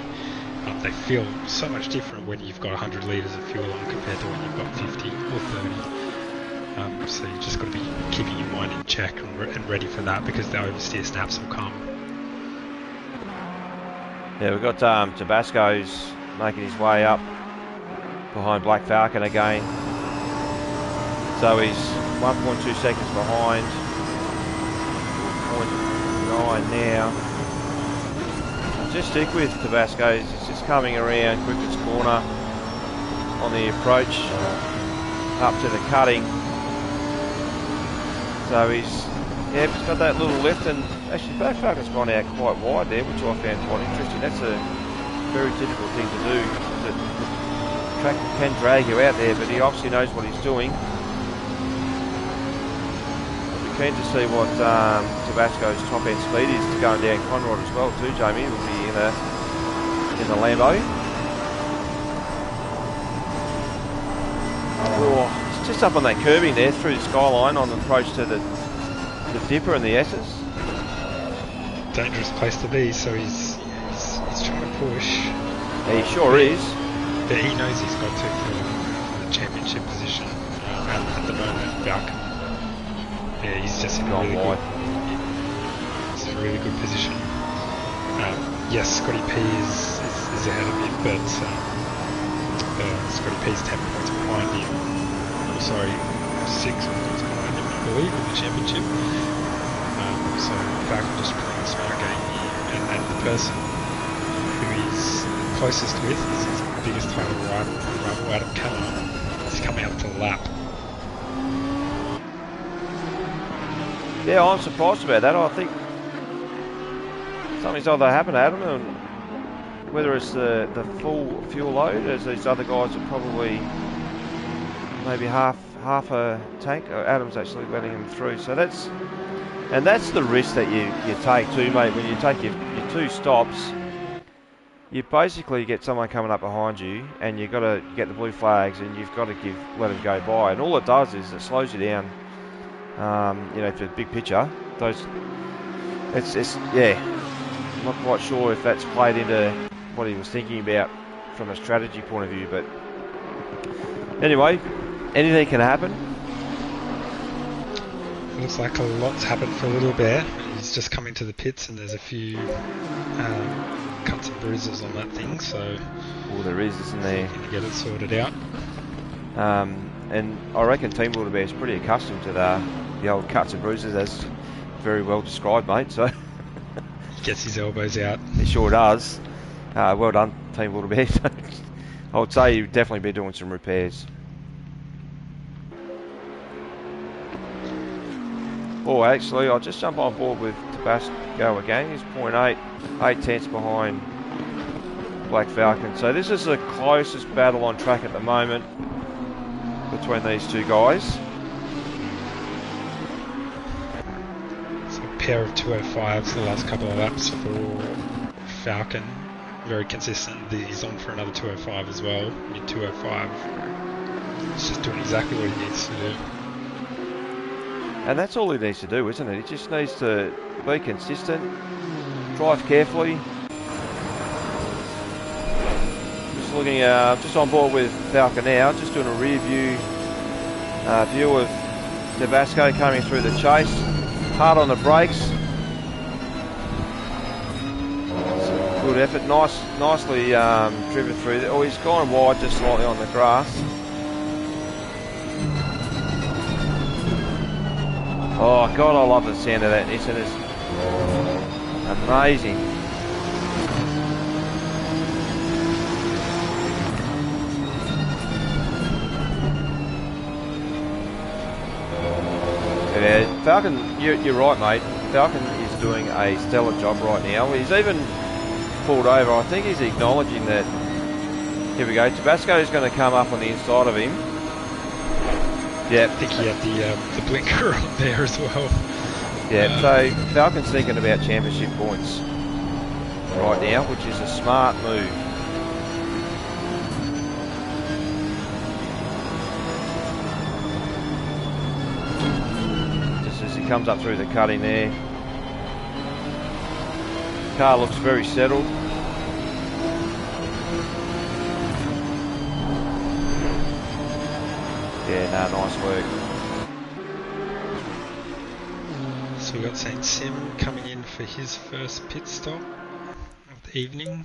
They feel so much different when you've got 100 litres of fuel on compared to when you've got 50 or 30. So you just got to be keeping your mind in check and ready for that because the oversteer snaps will come. Yeah, we've got Tabasco's making his way up behind Black Falcon again. So he's 1.2 seconds behind. 0.9 now. Just stick with Tabasco's. He's just coming around Crickett's corner on the approach up to the cutting. So he's got that little lift, and actually Black Falcon's gone out quite wide there, which I found quite interesting. That's a very difficult thing to do. The track can drag you out there, but he obviously knows what he's doing. Keen to see what Tabasco's top end speed is going down Conrod as well too, Jamie. Will be in the Lambo. Oh, it's just up on that curbing there through the skyline on the approach to the dipper and the S's. Dangerous place to be, so he's trying to push. He sure is. But he knows he's got to for the championship position at the moment. Falcon. Yeah, he's just in a really good position. Yes, Scotty P is ahead of him, but Scotty P's 10 points behind him. I'm sorry, 6 points behind him, I believe, in the championship. So Falcon just playing a smart game here, and the person who he's closest with is his biggest title rival Adam Camera. He's coming up to the lap. Yeah, I'm surprised about that. I think something's either happened to Adam, and whether it's the full fuel load, as these other guys are probably maybe half a tank. Adam's actually letting him through. So that's the risk that you take too, mate. When you take your 2 stops, you basically get someone coming up behind you, and you've got to get the blue flags, and you've got to let them go by. And all it does is it slows you down. For the big picture, I'm not quite sure if that's played into what he was thinking about from a strategy point of view, but anyway, anything can happen. looks like a lot's happened for Little Bear. He's just come into the pits and there's a few cuts and bruises on that thing, so... Oh, there is, isn't there? Going to get it sorted out. And I reckon Team Little Bear is pretty accustomed to the old cuts and bruises, as very well described, mate, so... He gets his elbows out. He sure does. Well done, Team Little Bear. I would say you'd definitely be doing some repairs. Oh, actually, I'll just jump on board with Tabasco again. He's 0.8, 8 tenths behind Black Falcon. So this is the closest battle on track at the moment between these two guys. So a pair of 205s the last couple of laps for Falcon. Very consistent. He's on for another 205 as well. Mid 205. He's just doing exactly what he needs to do. And that's all he needs to do, isn't it? He just needs to be consistent, drive carefully. Just looking, just on board with Falcon now, just doing a rear view of Tabasco coming through the chase. Hard on the brakes. Good effort, nicely driven through. Oh, he's gone wide just slightly on the grass. Oh God, I love the sound of that Nissan. It's amazing. Yeah, Falcon, you're right, mate. Falcon is doing a stellar job right now. He's even pulled over. I think he's acknowledging that. Here we go. Tabasco is going to come up on the inside of him. Yeah, I think he had the blinker on there as well. Yeah, so Falcon's thinking about championship points right now, which is a smart move. Just as he comes up through the cutting there. Car looks very settled. Yeah, no, nice work. So we've got St. Sim coming in for his first pit stop of the evening.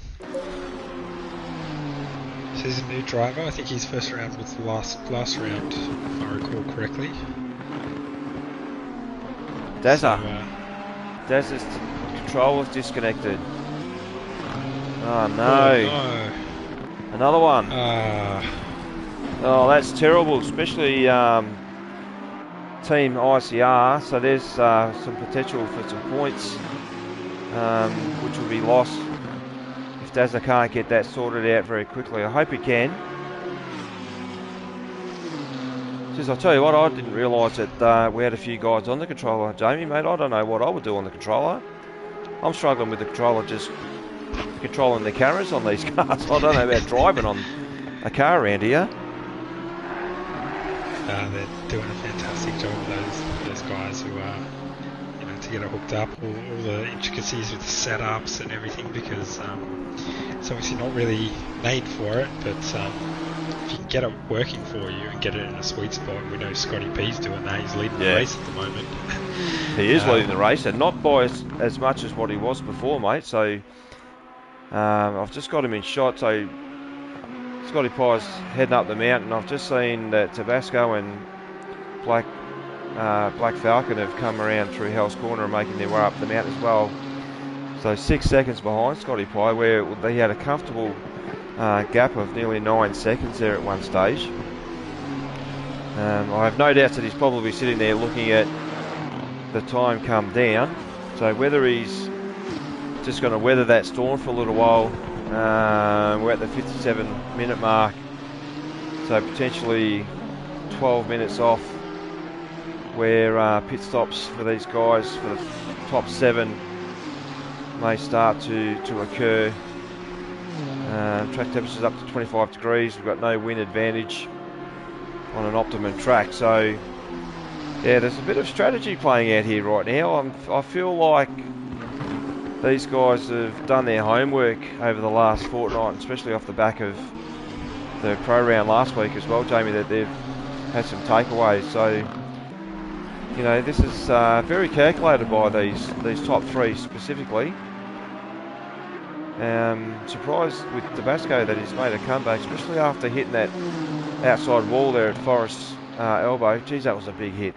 So he's a new driver. I think his first round was the last round, if I recall correctly. Dazza's controller's disconnected. Oh no. Oh, no. Another one. Oh, that's terrible, especially Team ICR. So there's some potential for some points, which will be lost if Dazza can't get that sorted out very quickly. I hope he can. Because I'll tell you what, I didn't realise that we had a few guys on the controller. Jamie, mate, I don't know what I would do on the controller. I'm struggling with the controller, just controlling the cameras on these cars. I don't know about driving on a car around here. They're doing a fantastic job, those guys who are, to get it hooked up, all the intricacies with the setups and everything, because it's obviously not really made for it, but if you can get it working for you and get it in a sweet spot, we know Scotty P's doing that. He's leading the race at the moment. He is leading the race, and not by as much as what he was before, mate. So I've just got him in shot. So Scotty Pye's heading up the mountain. I've just seen that Tabasco and Black Falcon have come around through Hell's Corner and making their way up the mountain as well. So 6 seconds behind Scotty Pye, where they had a comfortable gap of nearly 9 seconds there at one stage. I have no doubt that he's probably sitting there looking at the time come down. So whether he's just going to weather that storm for a little while. We're at the 57-minute mark, so potentially 12 minutes off where pit stops for these guys for the top 7 may start to occur. Track temperature's up to 25 degrees. We've got no wind advantage on an optimum track, so yeah, there's a bit of strategy playing out here right now. I feel like these guys have done their homework over the last fortnight, especially off the back of the pro round last week as well, Jamie, that they've had some takeaways. So You know, this is very calculated by these top three specifically. Surprised with Tabasco that he's made a comeback, especially after hitting that outside wall there at Forrest's elbow. Geez, that was a big hit.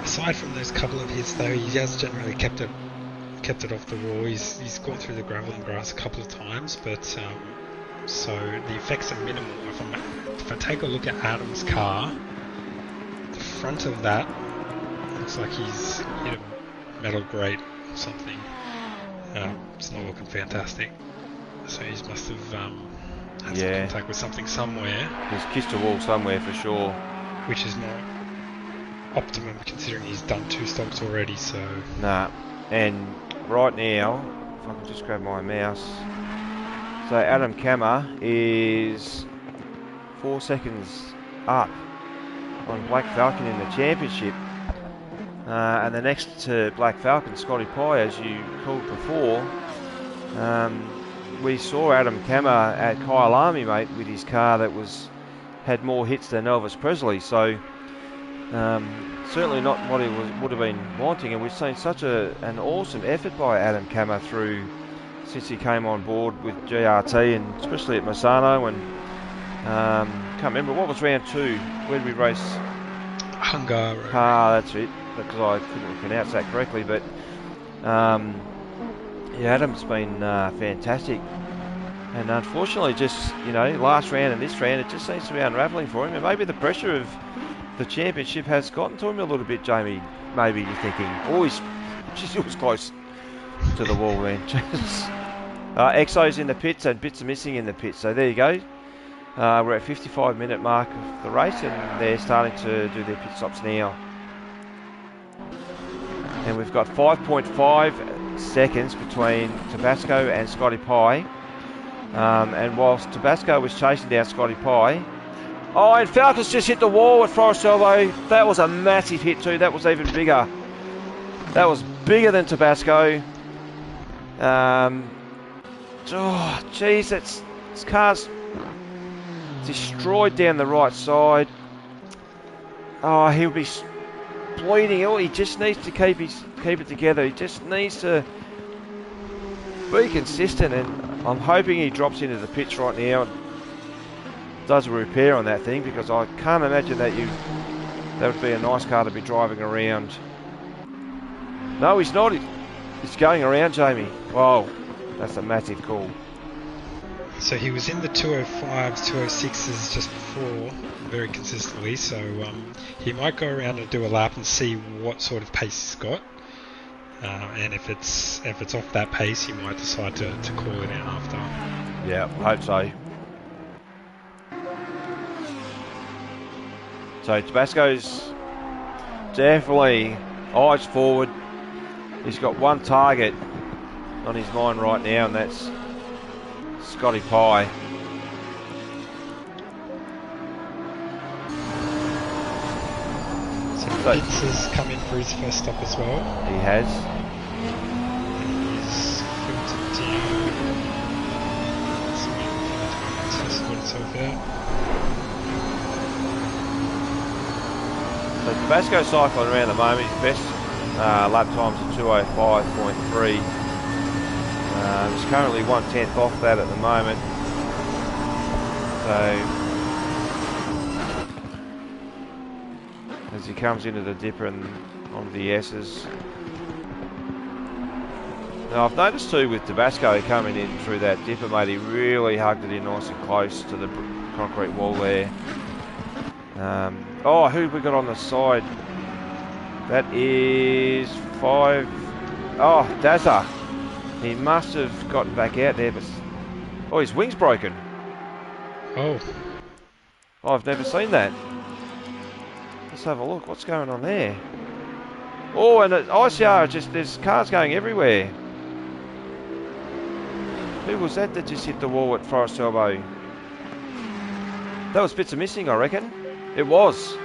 Aside from those couple of hits, though, he has generally kept it off the wall. He's gone through the gravel and grass a couple of times, but so the effects are minimal. If I take a look at Adam's car, the front of that looks like he's hit a metal grate or something. It's not looking fantastic. So he must have had some contact with something somewhere. He's kissed a wall somewhere for sure. Which is not optimum considering he's done 2 stops already, so... Nah, and right now, if I can just grab my mouse. So Adam Kammer is 4 seconds up on Black Falcon in the championship. And the next to Black Falcon, Scotty Pye, as you called before. We saw Adam Kammer at Kyalami, mate, with his car that had more hits than Elvis Presley. So certainly not what he would have been wanting. And we've seen such an awesome effort by Adam Kammer since he came on board with GRT, and especially at Misano. And can't remember, what was round 2? Where did we race? Hungary. That's it, because I couldn't pronounce that correctly. But Adam's been fantastic. And unfortunately, just, last round and this round, it just seems to be unravelling for him. And maybe the pressure of the championship has gotten to him a little bit, Jamie. Maybe you're thinking, he was close to the wall then. Exo's in the pits and bits are missing in the pits. So there you go. We're at 55-minute mark of the race, and they're starting to do their pit stops now. And we've got 5.5 seconds between Tabasco and Scotty Pye. And whilst Tabasco was chasing down Scotty Pye, and Falcon's just hit the wall at Forest Elbow. That was a massive hit too. That was even bigger. That was bigger than Tabasco. This car's destroyed down the right side. He'll be bleeding. He just needs to keep it together. He just needs to be consistent, and I'm hoping he drops into the pits right now and does a repair on that thing, because I can't imagine that would be a nice car to be driving around. No, he's not. He's going around, Jamie. Wow, that's a massive call. So he was in the 205s, 206s just before, very consistently, so he might go around and do a lap and see what sort of pace he's got. And if it's off that pace, he might decide to call it in after. Yeah, I hope so. So Tabasco's definitely eyes forward. He's got one target on his mind right now, and that's Scotty Pye. So Vince has come in for his first stop as well. He has. And he's filtered down. Let's wait for the time to sort itself out. So Tabasco cycling around the moment. His best lap times are 2:05.3. He's currently 1/10 off that at the moment. So as he comes into the dipper and onto the S's. Now I've noticed too with Tabasco coming in through that dipper, mate, he really hugged it in nice and close to the concrete wall there. Who have we got on the side? That is 5. Dazza. He must have gotten back out there, but his wing's broken. I've never seen that. Let's have a look. What's going on there? And at ICR, there's cars going everywhere. Who was that just hit the wall at Forest Elbow? That was bits of missing, I reckon. It was.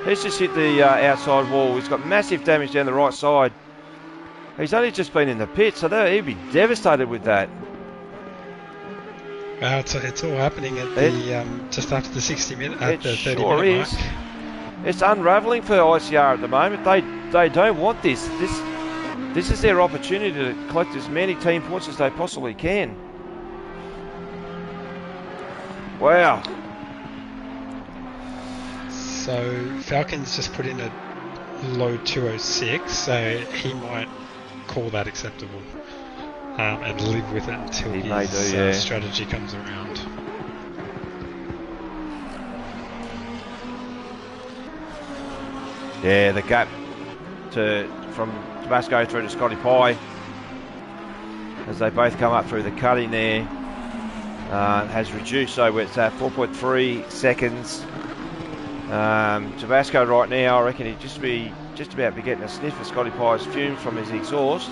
He's just hit the outside wall. He's got massive damage down the right side. He's only just been in the pit, so he'd be devastated with that. Wow, it's all happening at the just after the 60 minute, at the 30 minute mark. It's unravelling for ICR at the moment. They don't want this. This is their opportunity to collect as many team points as they possibly can. Wow. So Falcon's just put in a low 206, so he might call that acceptable and live with it until his strategy comes around. Yeah, the gap from Tabasco through to Scotty Pye as they both come up through the cutting there has reduced, so it's at 4.3 seconds. Tabasco right now, I reckon he'd just about be getting a sniff of Scotty Pye's fumes from his exhaust,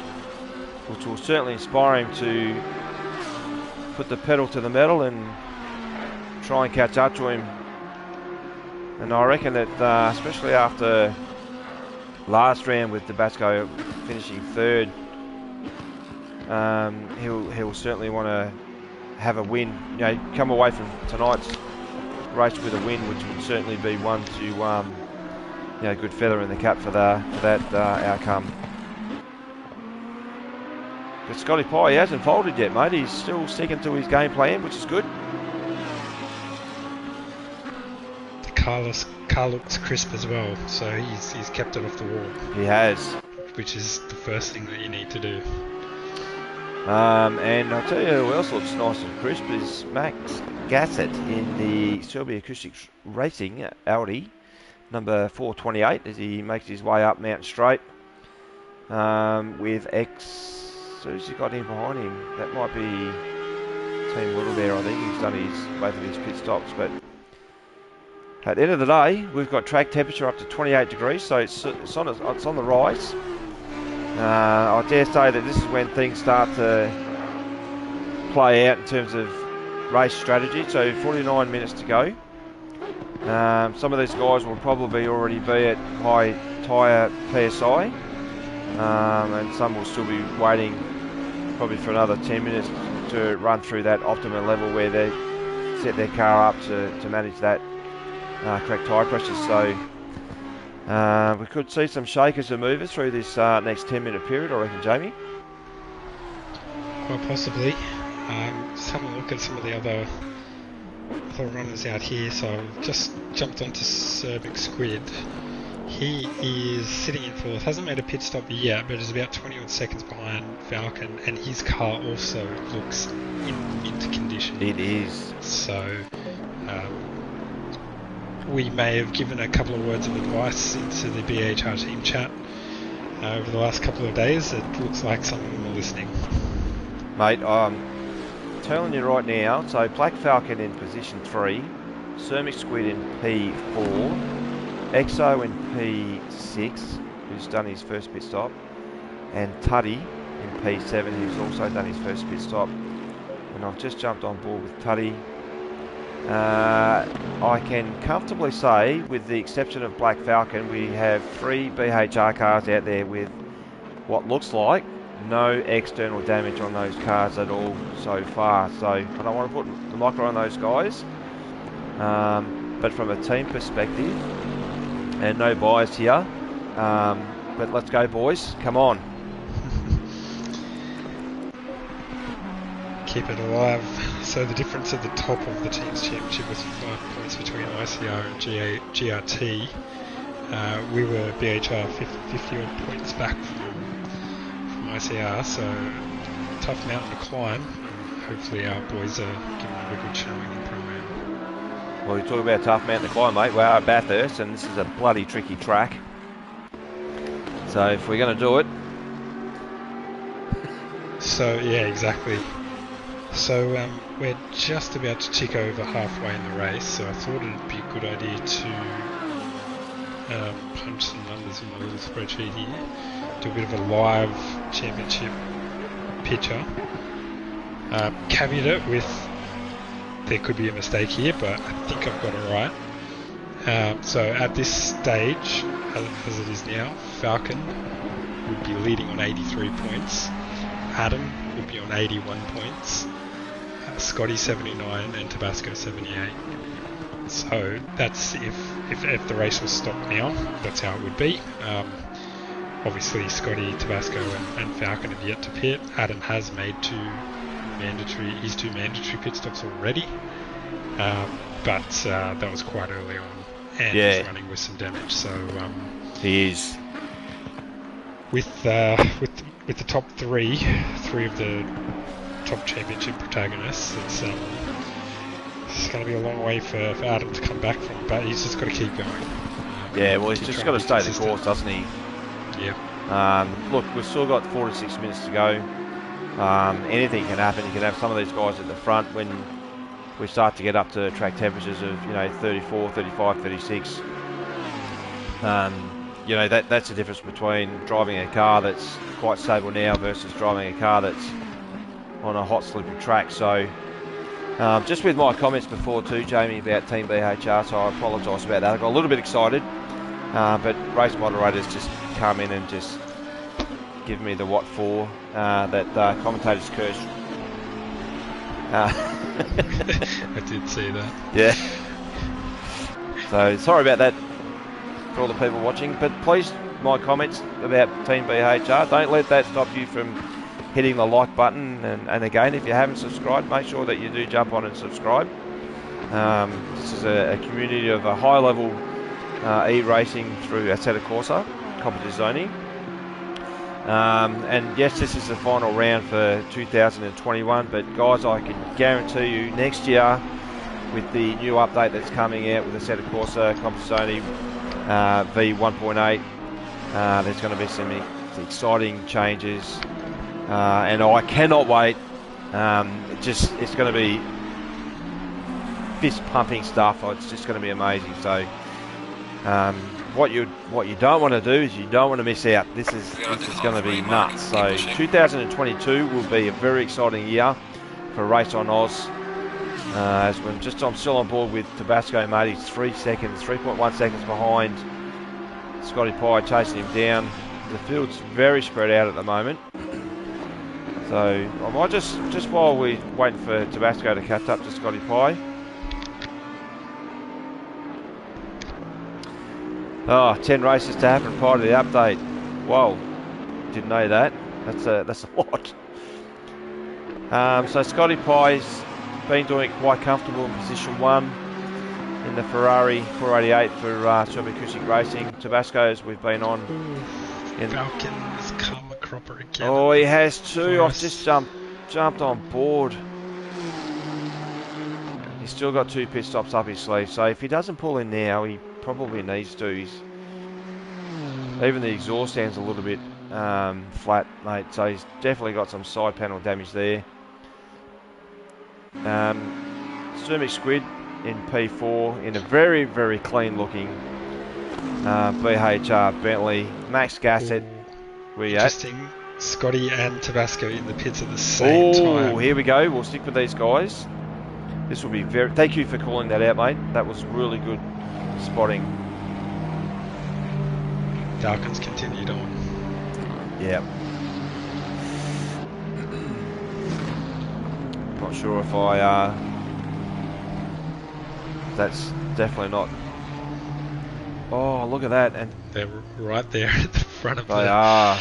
which will certainly inspire him to put the pedal to the metal and try and catch up to him. And I reckon that especially after last round with Tabasco finishing third, he'll certainly want to have a win. You know, come away from tonight's race with a win, which would certainly be one to good feather in the cap for that outcome. But Scotty Pye, he hasn't folded yet, mate. He's still sticking to his game plan, which is good. Car looks crisp as well, so he's kept it off the wall. He has. Which is the first thing that you need to do. And I'll tell you who else looks nice and crisp is Max Gassett in the Selby Acoustics Racing Audi, number 428, as he makes his way up Mountain Straight with who's he got in behind him? That might be Team Little Bear, I think. He's done both of his pit stops, but at the end of the day, we've got track temperature up to 28 degrees, so it's on the rise. I dare say that this is when things start to play out in terms of race strategy. So 49 minutes to go. Some of these guys will probably already be at high tyre PSI, and some will still be waiting probably for another 10 minutes to run through that optimum level where they set their car up to manage that correct tyre pressure. So we could see some shakers and movers through this next 10-minute period, I reckon, Jamie. Well, possibly. Just having a look at some of the other runners out here. So I've just jumped onto Cervic Squid. He is sitting in fourth, hasn't made a pit stop yet, but is about 20 odd seconds behind Falcon, and his car also looks in mint condition. It is. So we may have given a couple of words of advice into the BHR team chat over the last couple of days. It looks like some of them are listening. Mate, I'm telling you right now, so Black Falcon in position 3, Cermic Squid in P4, Exo in P6, who's done his first pit stop, and Tuddy in P7, who's also done his first pit stop. And I've just jumped on board with Tuddy. I can comfortably say, with the exception of Black Falcon, we have 3 BHR cars out there with what looks like no external damage on those cars at all so far. So I don't want to put the micro on those guys, but from a team perspective, and no bias here, but let's go, boys, come on. Keep it alive. So the difference at the top of the team's championship was 5 points between ICR and GRT. We were BHR 50 odd points back from ICR, so tough mountain to climb. Hopefully our boys are giving it a good showing in the program. Well, you talk about tough mountain to climb, mate. We're at Bathurst, and this is a bloody tricky track. So if we're going to do it... So, yeah, exactly. So we're just about to tick over halfway in the race, so I thought it'd be a good idea to punch some numbers in my little spreadsheet here, do a bit of a live championship picture. Caveat it with there could be a mistake here, but I think I've got it right. So at this stage, as it is now, Falcon would be leading on 83 points, Adam would be on 81 points, Scotty 79 and Tabasco 78. So that's if the race was stopped now, that's how it would be. Obviously, Scotty, Tabasco, and Falcon have yet to pit. Adam has made his two mandatory pit stops already, but that was quite early on, and he's running with some damage. So he is with the top three of the top championship protagonists. It's going to be a long way for Adam to come back from, but he's just got to keep going. Well, he's just got to stay the course, doesn't he? Yeah. Look, we've still got 4 to 6 minutes to go. Anything can happen. You can have some of these guys at the front when we start to get up to track temperatures of 34, 35, 36. That's the difference between driving a car that's quite stable now versus driving a car that's on a hot, slippery track. So just with my comments before too, Jamie, about Team BHR, so I apologise about that. I got a little bit excited, but race moderators just come in and just give me the what for, that commentators curse. I did see that. Yeah. So sorry about that for all the people watching, but please, my comments about Team BHR, don't let that stop you from hitting the like button, and again, if you haven't subscribed, make sure that you do jump on and subscribe. This is a community of a high level e-racing through Assetto Corsa Competizione. And yes, this is the final round for 2021, but guys, I can guarantee you next year, with the new update that's coming out with Assetto Corsa Competizione V1.8, there's going to be some exciting changes, and I cannot wait. It's going to be fist pumping stuff. It's just going to be amazing. So what you don't want to do is you don't want to miss out. This is going to be nuts. So 2022 will be a very exciting year for Race on Oz. As I'm still on board with Tabasco, mate. He's 3.1 seconds behind Scotty Pye, chasing him down. The field's very spread out at the moment. So I might just while we're waiting for Tabasco to catch up to Scotty Pye. 10 races to happen prior to the update. Whoa, didn't know that. That's a lot. So Scotty Pye's been doing it quite comfortable in position 1 in the Ferrari 488 for Subacusic Racing. Tabasco's we've been on. Falcon's come a cropper again. Oh, he has too. I've just jumped on board. He's still got 2 pit stops up his sleeve, so if he doesn't pull in now, he probably needs to. Even the exhaust stand's a little bit flat, mate, so he's definitely got some side panel damage there. Ceramic Squid in P4 in a very, very clean looking BHR Bentley. Max Gassett. Where you at? Interesting. Scotty and Tabasco in the pits at the same time. Oh, here we go. We'll stick with these guys. This will be very... Thank you for calling that out, mate. That was really good spotting. Falcons continued on. Yeah. Not sure if that's definitely not... Oh, look at that. And they're right there at the front of they are.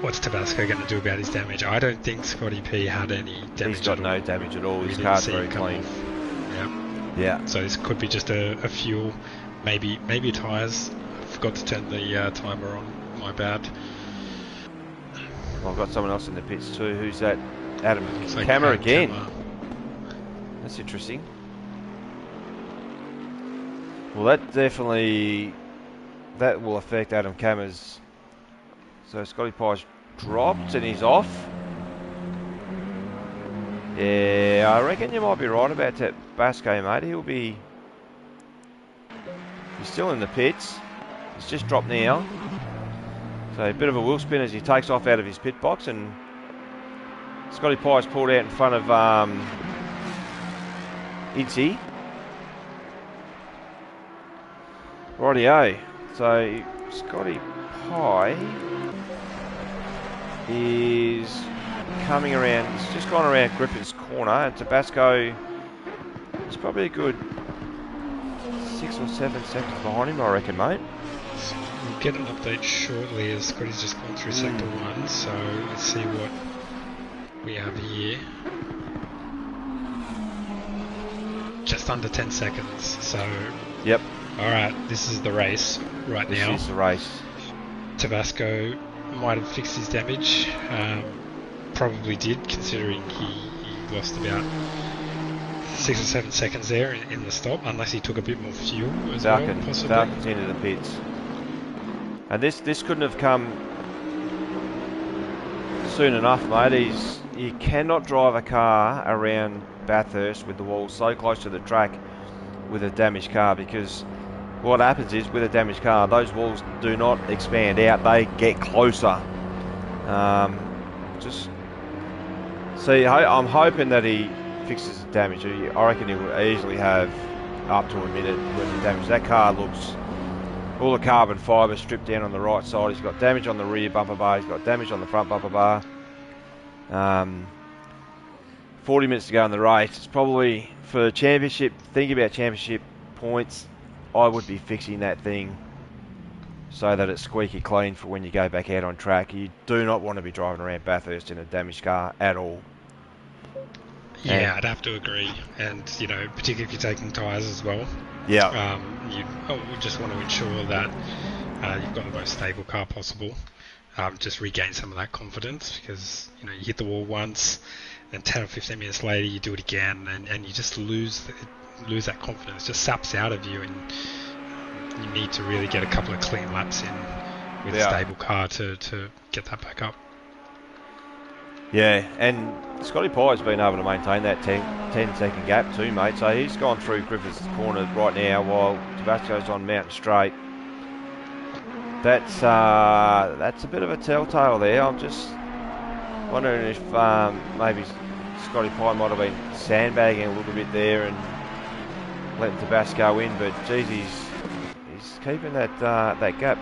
What's Tabasco going to do about his damage? I don't think Scotty P had any damage. He's got no damage at all. His car's very clean. Yeah. So this could be just a fuel, maybe tyres. I forgot to turn the timer on. My bad. Well, I've got someone else in the pits too. Who's that? Adam Camera again. That's interesting. Well, that will affect Adam Camera's. So Scotty Pye's dropped and he's off. Yeah, I reckon you might be right about that Basco, mate. He's still in the pits. He's just dropped now. So a bit of a wheel spin as he takes off out of his pit box, and Scotty Pye's pulled out in front of Incy. Rightio. So Scotty Pye is coming around. He's just gone around Griffin's corner, and Tabasco He's probably a good 6 or 7 seconds behind him, I reckon, mate. So we'll get an update shortly as Scotty's just gone through sector 1, so let's see what we have here. Just under 10 seconds, so... Yep. Alright, this is the race right now. This is the race. Tabasco might have fixed his damage. Probably did, considering he lost about 6 or 7 seconds there in the stop, unless he took a bit more fuel as well, possibly. Falcon's into the pits. And this couldn't have come soon enough, mate. You cannot drive a car around Bathurst with the walls so close to the track with a damaged car, because what happens is with a damaged car, those walls do not expand out, they get closer. Just see, I'm hoping that he fixes the damage. I reckon he will easily have up to a minute worth of damage. That car looks, all the carbon fibre stripped down on the right side. He's got damage on the rear bumper bar, he's got damage on the front bumper bar. 40 minutes to go in the race. It's probably, for championship, thinking about championship points, I would be fixing that thing so that it's squeaky clean for when you go back out on track. You do not want to be driving around Bathurst in a damaged car at all. Yeah, I'd have to agree. And, you know, particularly if you're taking tyres as well. Yeah. You just want to ensure that you've got the most stable car possible. Just regain some of that confidence, because, you know, you hit the wall once, then 10 or 15 minutes later you do it again, and you just lose that confidence. It just saps out of you, and you need to really get a couple of clean laps in with a stable car to get that back up. Yeah, and Scotty Pye's been able to maintain that 10 second gap too, mate. So he's gone through Griffith's corner right now while Tabasco's on Mountain Straight. That's a bit of a telltale there. I'm just wondering if maybe Scotty Pye might have been sandbagging a little bit there and letting Tabasco in, but geez, he's keeping that gap.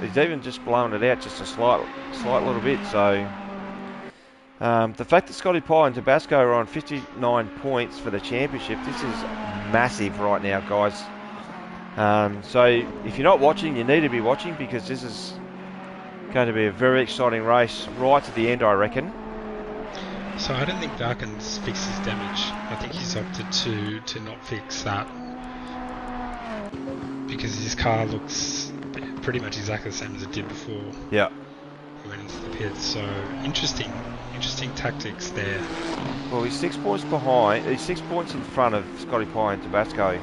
He's even just blowing it out just a slight little bit. So the fact that Scotty Pye and Tabasco are on 59 points for the championship, this is massive right now, guys. So if you're not watching, you need to be watching, because this is going to be a very exciting race right to the end, I reckon. So I don't think Darkin's fixed his damage. I think he's opted to not fix that, because his car looks pretty much exactly the same as it did before. Yeah. He went into the pits. So interesting tactics there. Well, he's 6 points behind. He's 6 points in front of Scotty Pye and Tabasco.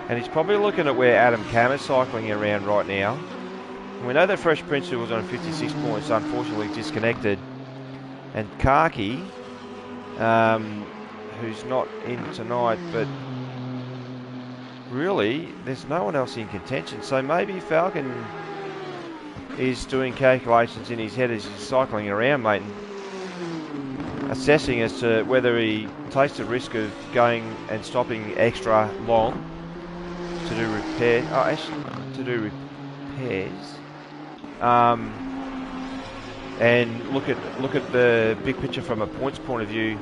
And he's probably looking at where Adam Cam is cycling around right now. And we know that Fresh Prince, who was on 56 points, unfortunately disconnected. And Karki, who's not in tonight, but really, there's no one else in contention. So maybe Falcon is doing calculations in his head as he's cycling around, mate, and assessing as to whether he takes the risk of going and stopping extra long to do repairs. And look at the big picture from a points point of view.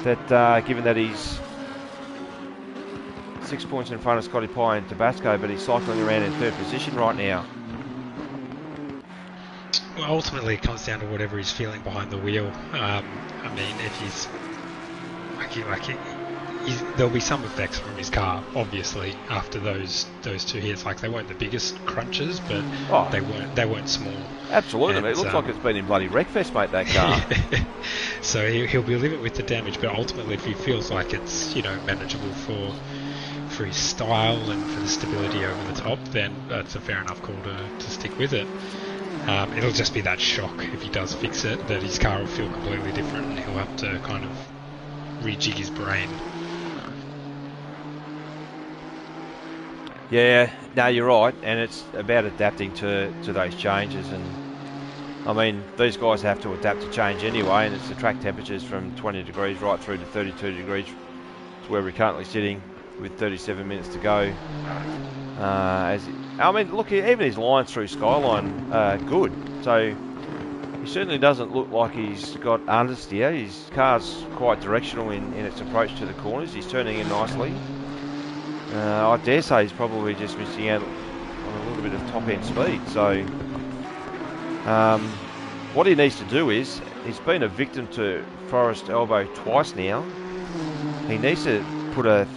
That given that he's 6 points in front of Scotty Pye and Tabasco, but he's cycling around in third position right now. Well, ultimately it comes down to whatever he's feeling behind the wheel. I mean, if he's there'll be some effects from his car, obviously, after those two hits. Like, they weren't the biggest crunches, but they weren't small. Absolutely, and, it looks like it's been in bloody wreckfest, mate, that car. So he'll be living with the damage, but ultimately, if he feels like it's, you know, manageable for his style and for the stability over the top, then that's a fair enough call to stick with it. It'll just be that shock if he does fix it, that his car will feel completely different, and he'll have to kind of rejig his brain. Yeah, no, you're right, and it's about adapting to those changes. And I mean, these guys have to adapt to change anyway, and it's the track temperatures from 20 degrees right through to 32 degrees. It's where we're currently sitting with 37 minutes to go. I mean, look, even his lines through Skyline are good. So certainly doesn't look like he's got understeer. His car's quite directional in its approach to the corners. He's turning in nicely. I dare say he's probably just missing out on a little bit of top-end speed. So what he needs to do is, he's been a victim to Forrest Elbow twice now. He needs to put a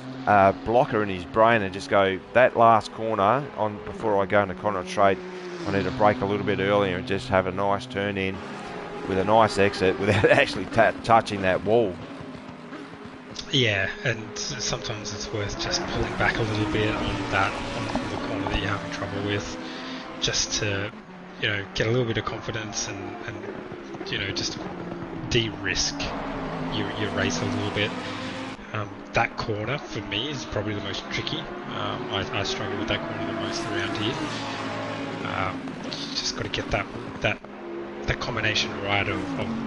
blocker in his brain and just go, that last corner on before I go into corner straight, I need to brake a little bit earlier and just have a nice turn in with a nice exit without actually touching that wall. Yeah, and sometimes it's worth just pulling back a little bit on the corner that you're having trouble with, just to, you know, get a little bit of confidence and you know, just de-risk your race a little bit. That corner for me is probably the most tricky. I struggle with that corner the most around here. You just got to get that combination right of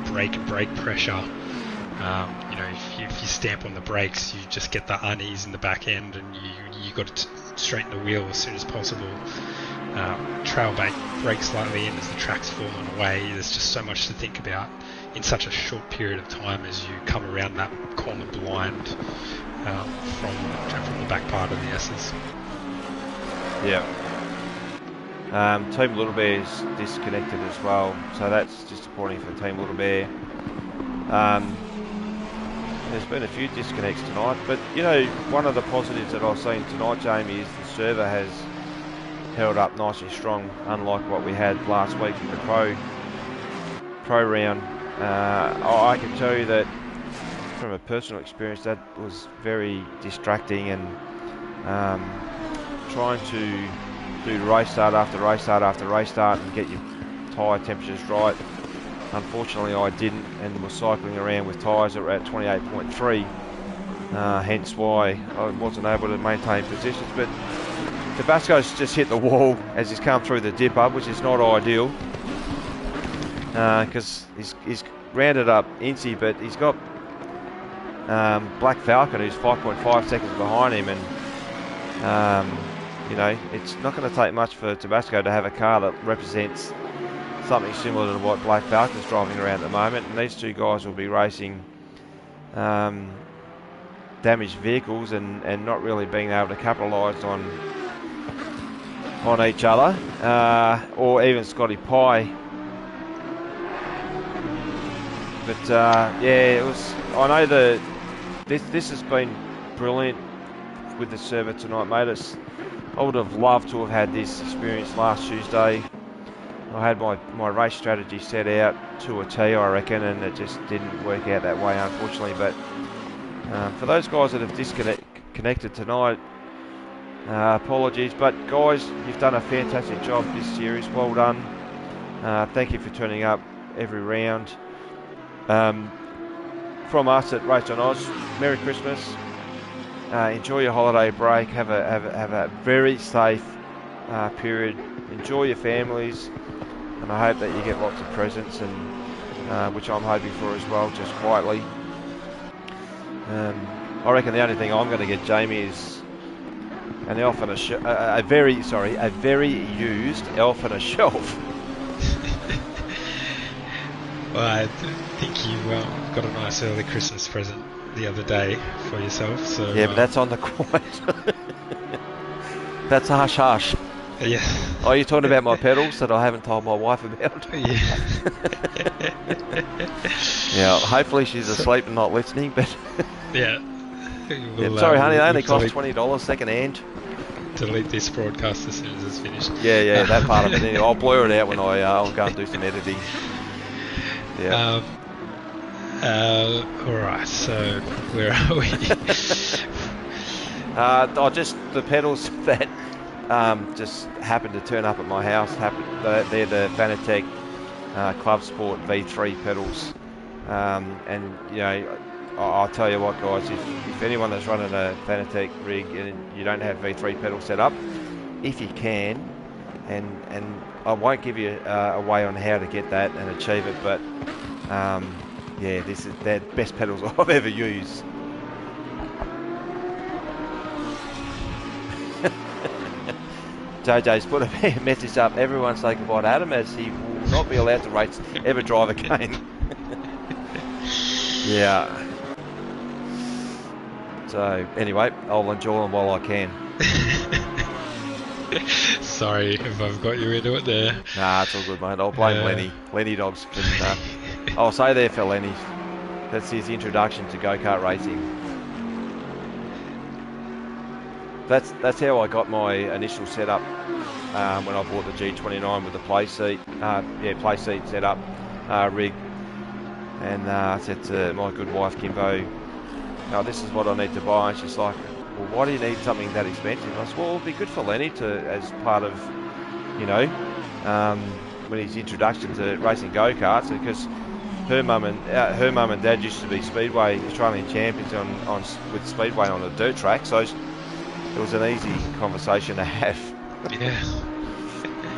brake and brake pressure. You know, if you stamp on the brakes, you just get the unease in the back end, and you got to straighten the wheel as soon as possible. Trail brake slightly in as the track's falling away. There's just so much to think about in such a short period of time as you come around that corner blind from the back part of the S's. Yeah. Team Little Bear's disconnected as well, so that's disappointing for Team Little Bear. There's been a few disconnects tonight, but you know, one of the positives that I've seen tonight, Jamie, is the server has held up nice and strong, unlike what we had last week in the pro round. I can tell you that from a personal experience, that was very distracting, and trying to do race start after race start after race start and get your tyre temperatures right. Unfortunately, I didn't, and was cycling around with tyres that were at 28.3, hence why I wasn't able to maintain positions. But Tabasco's just hit the wall as he's come through the dip up, which is not ideal, because he's rounded up Incy, but he's got Black Falcon, who's 5.5 seconds behind him, and you know, it's not going to take much for Tabasco to have a car that represents something similar to what Black Falcon's driving around at the moment, and these two guys will be racing damaged vehicles and not really being able to capitalise on each other, or even Scotty Pye. But yeah, it was. I know this has been brilliant with the server tonight, mate. I would have loved to have had this experience last Tuesday. I had my race strategy set out to a T, I reckon, and it just didn't work out that way, unfortunately. But for those guys that have disconnected tonight, apologies. But guys, you've done a fantastic job this series. Well done. Thank you for turning up every round. From us at Race on Oz, Merry Christmas. Enjoy your holiday break. Have a very safe period. Enjoy your families, and I hope that you get lots of presents, and which I'm hoping for as well, just quietly. I reckon the only thing I'm going to get, Jamie, is an elf on a very used elf on a shelf. Well, I think you got a nice early Christmas present the other day for yourself. So yeah, but that's on the quiet. That's a hush hush. Yeah. Oh, you're talking about my pedals that I haven't told my wife about? Yeah. Yeah, hopefully she's asleep and not listening, but... Yeah. We'll, sorry, honey, they only cost $20 second hand. Delete this broadcast as soon as it's finished. Yeah, that part of it. Anyway, I'll blur it out when I'll go and do some editing. Yeah. Alright, so where are we? Just the pedals that just happened to turn up at my house. They're the Fanatec Club Sport V3 pedals. And, you know, I'll tell you what, guys, if anyone that's running a Fanatec rig and you don't have V3 pedals set up, if you can, and I won't give you a way on how to get that and achieve it, but yeah, they're the best pedals I've ever used. JJ's put a message up. Everyone say goodbye to Adam as he not be allowed to race, ever drive again. Yeah. So, anyway, I'll enjoy them while I can. Sorry if I've got you into it there. Nah, it's all good, mate. I'll blame Lenny. Lenny dogs can... I'll say there for Lenny. That's his introduction to go-kart racing. That's how I got my initial setup when I bought the G29 with the play seat setup, rig. And I said to my good wife, Kimbo, "Oh, this is what I need to buy." And she's like, "Well, why do you need something that expensive?" And I said, "Well, it'll be good for Lenny as part of, when his introduction to racing go-karts, because her mum and dad used to be Speedway Australian champions with Speedway on a dirt track, so it was an easy conversation to have." Yeah.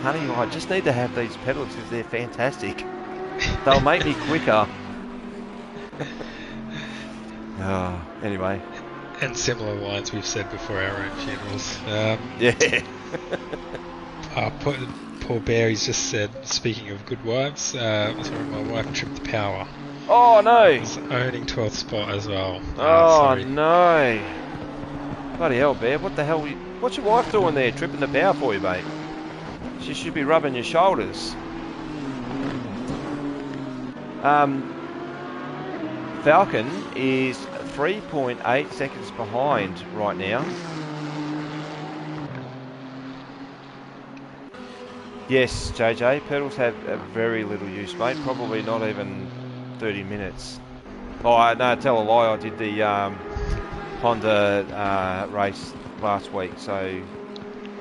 "Honey, I just need to have these pedals because they're fantastic. They'll make me quicker." Oh, anyway. And similar lines we've said before our own funerals. Yeah. Poor Barry's just said, speaking of good wives, sorry, my wife tripped the power. Oh no! It's owning 12th spot as well. Oh no! Bloody hell, Bear! What the hell? What's your wife doing there, tripping the power for you, mate? She should be rubbing your shoulders. Falcon is 3.8 seconds behind right now. Yes, JJ, pedals have a very little use, mate. Probably not even 30 minutes. Oh, no, tell a lie. I did the Honda race last week, so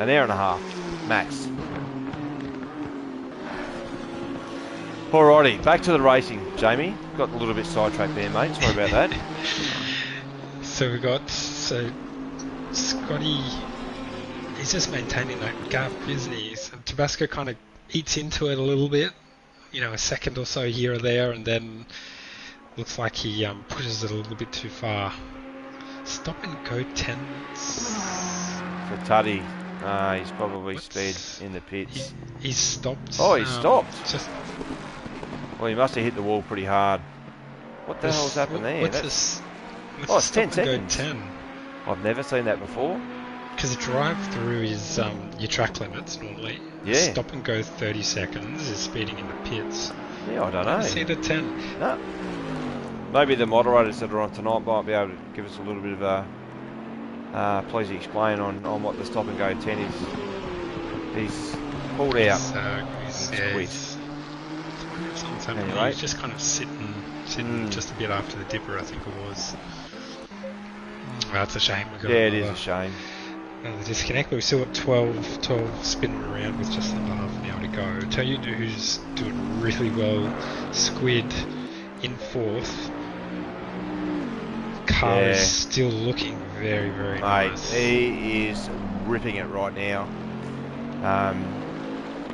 an hour and a half, max. Alrighty, back to the racing, Jamie. Got a little bit sidetracked there, mate. Sorry about that. So Scotty, he's just maintaining that gap, isn't he? So Tabasco kind of eats into it a little bit, a second or so here or there, and then looks like he pushes it a little bit too far. Stop and go 10s. For Tuddy, he's probably sped in the pits. He's stopped. Oh, he stopped. Well, he must have hit the wall pretty hard. What the hell's happened there? It's 10 seconds. 10. I've never seen that before. Because the drive-through is your track limits normally. Yeah. Stop and go 30 seconds is speeding in the pits. Yeah, I don't know. I see the 10. No. Maybe the moderators that are on tonight might be able to give us a little bit of a please explain on what the stop and go 10 is. He's pulled out. Anyway. He's just kind of sitting just a bit after the dipper, I think it was. That's a shame. It is a shame. The disconnect, but we've still got 12 spinning around with just under half an hour to go. Tell you who's doing really well, Squid in 4th. Car is still looking very, very nice. He is ripping it right now.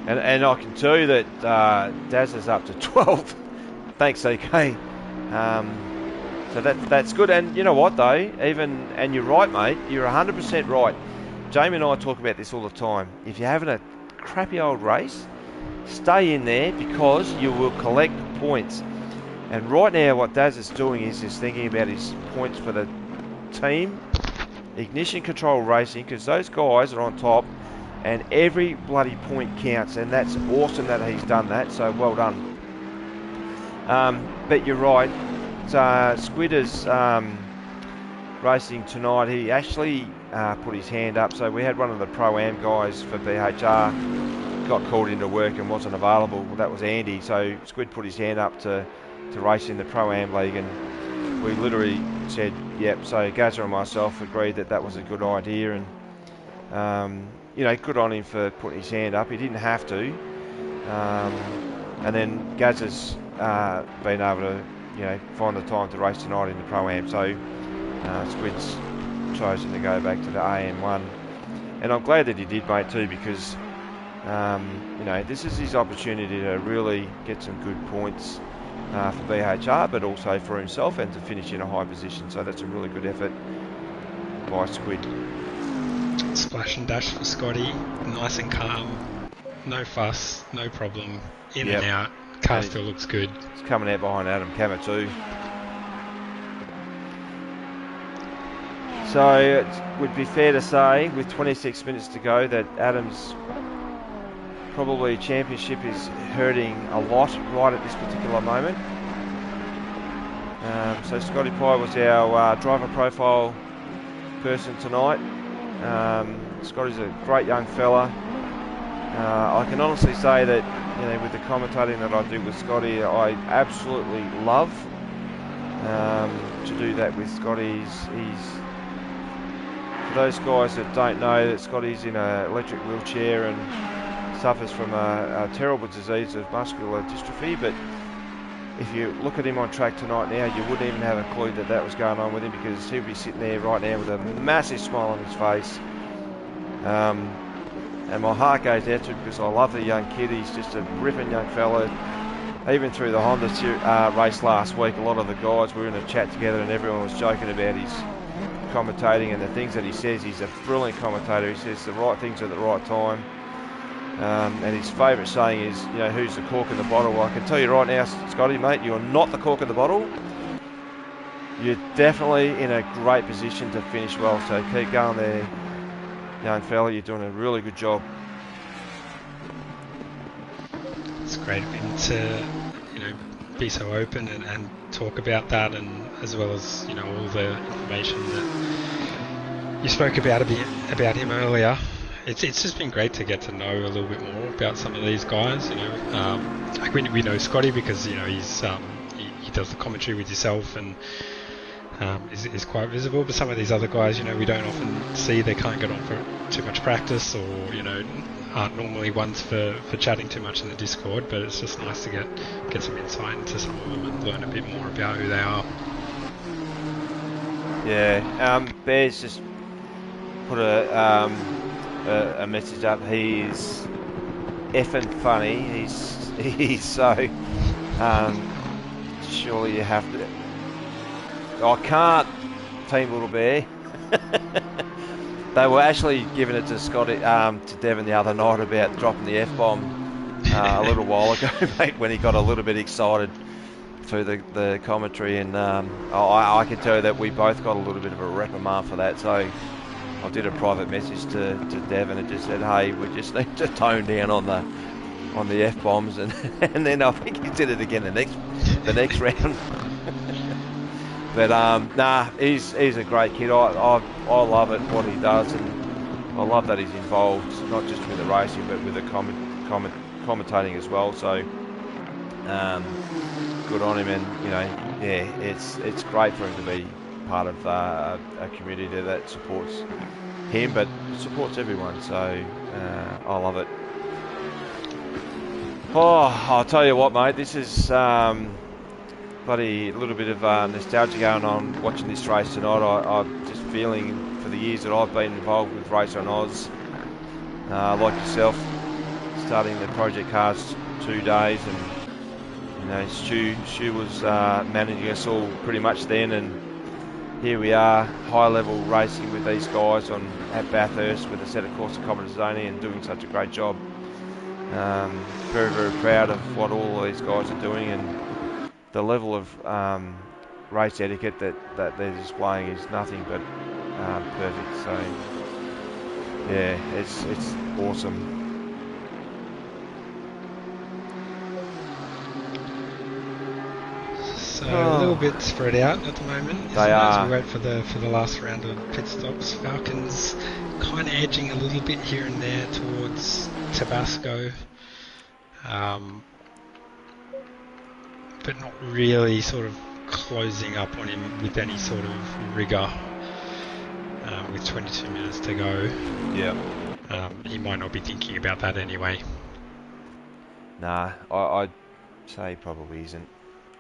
And I can tell you that Daz is up to 12th. Thanks, CK. So that's good. And you know what, though? And you're right, mate. You're 100% right. Jamie and I talk about this all the time. If you're having a crappy old race, stay in there because you will collect points. And right now, what Daz is doing is thinking about his points for the team, ignition control racing, because those guys are on top, and every bloody point counts. And that's awesome that he's done that. So well done. But you're right. Squid is racing tonight. He actually put his hand up. So we had one of the Pro-Am guys for BHR got called into work and wasn't available. Well, that was Andy. So Squid put his hand up to race in the Pro-Am League, and we literally said, yep. So Gazza and myself agreed that was a good idea, and good on him for putting his hand up. He didn't have to. And then Gazza's been able to find the time to race tonight in the Pro-Am. So Squid's chosen to go back to the AM1. And I'm glad that he did, mate, too, because, this is his opportunity to really get some good points for BHR, but also for himself, and to finish in a high position. So that's a really good effort by Squid. Splash and dash for Scotty. Nice and calm. no fuss, no problem. In and out. Car still looks good. It's coming out behind Adam Kammer too. So it would be fair to say, with 26 minutes to go, that Adam's probably championship is hurting a lot right at this particular moment. So Scotty Pye was our driver profile person tonight. Scotty's a great young fella. I can honestly say that, you know, with the commentating that I do with Scotty, I absolutely love to do that with Scotty. He's for those guys that don't know, that Scotty's in an electric wheelchair and suffers from a terrible disease of muscular dystrophy, but if you look at him on track tonight now, you wouldn't even have a clue that that was going on with him, because he'll be sitting there right now with a massive smile on his face. And my heart goes out to him because I love the young kid. He's just a ripping young fella. Even through the Honda race last week, a lot of the guys were in a chat together and everyone was joking about his commentating and the things that he says. He's a brilliant commentator. He says the right things at the right time. And his favourite saying is, you know, who's the cork in the bottle? Well, I can tell you right now, Scotty, mate, you're not the cork in the bottle. You're definitely in a great position to finish well, so keep going there, young fella. You're doing a really good job. It's great of him to, you know, be so open and talk about that, and as well as, you know, all the information that you spoke about him earlier. It's just been great to get to know a little bit more about some of these guys. You know, like we know Scotty because, you know, he's he does the commentary with yourself and is quite visible. But some of these other guys, you know, we don't often see. They can't get on for too much practice, or, you know, aren't normally ones for chatting too much in the Discord. But it's just nice to get some insight into some of them and learn a bit more about who they are. Yeah, Bear's just put a message up. He's effing funny. He's so surely you have to. I can't, Team Little Bear. They were actually giving it to Scotty, to Devon the other night about dropping the F-bomb a little while ago, mate, when he got a little bit excited through the commentary, and I can tell you that we both got a little bit of a reprimand for that. So I did a private message to Devon and just said, hey, we just need to tone down on the F-bombs, and then I think he did it again the next round. But nah, he's a great kid. I love it what he does, and I love that he's involved not just with the racing but with the commentating as well. So good on him, and, you know, yeah, it's great for him to be part of a community that supports him, but supports everyone. So I love it. Oh, I'll tell you what, mate, this is bloody a little bit of nostalgia going on watching this race tonight. I'm just feeling for the years that I've been involved with Racer on Oz, like yourself, starting the Project Cars 2 days, and, you know, Stu was managing us all pretty much then, and here we are, high level racing with these guys at Bathurst with Assetto Corsa Competizione, and doing such a great job. Very, very proud of what all of these guys are doing, and the level of race etiquette that they're displaying is nothing but perfect. So yeah, it's awesome. So a little bit spread out at the moment. They are. As we wait for the last round of pit stops. Falcons kind of edging a little bit here and there towards Tabasco, but not really sort of closing up on him with any sort of rigour. With 22 minutes to go, yeah, he might not be thinking about that anyway. Nah, I'd say probably isn't.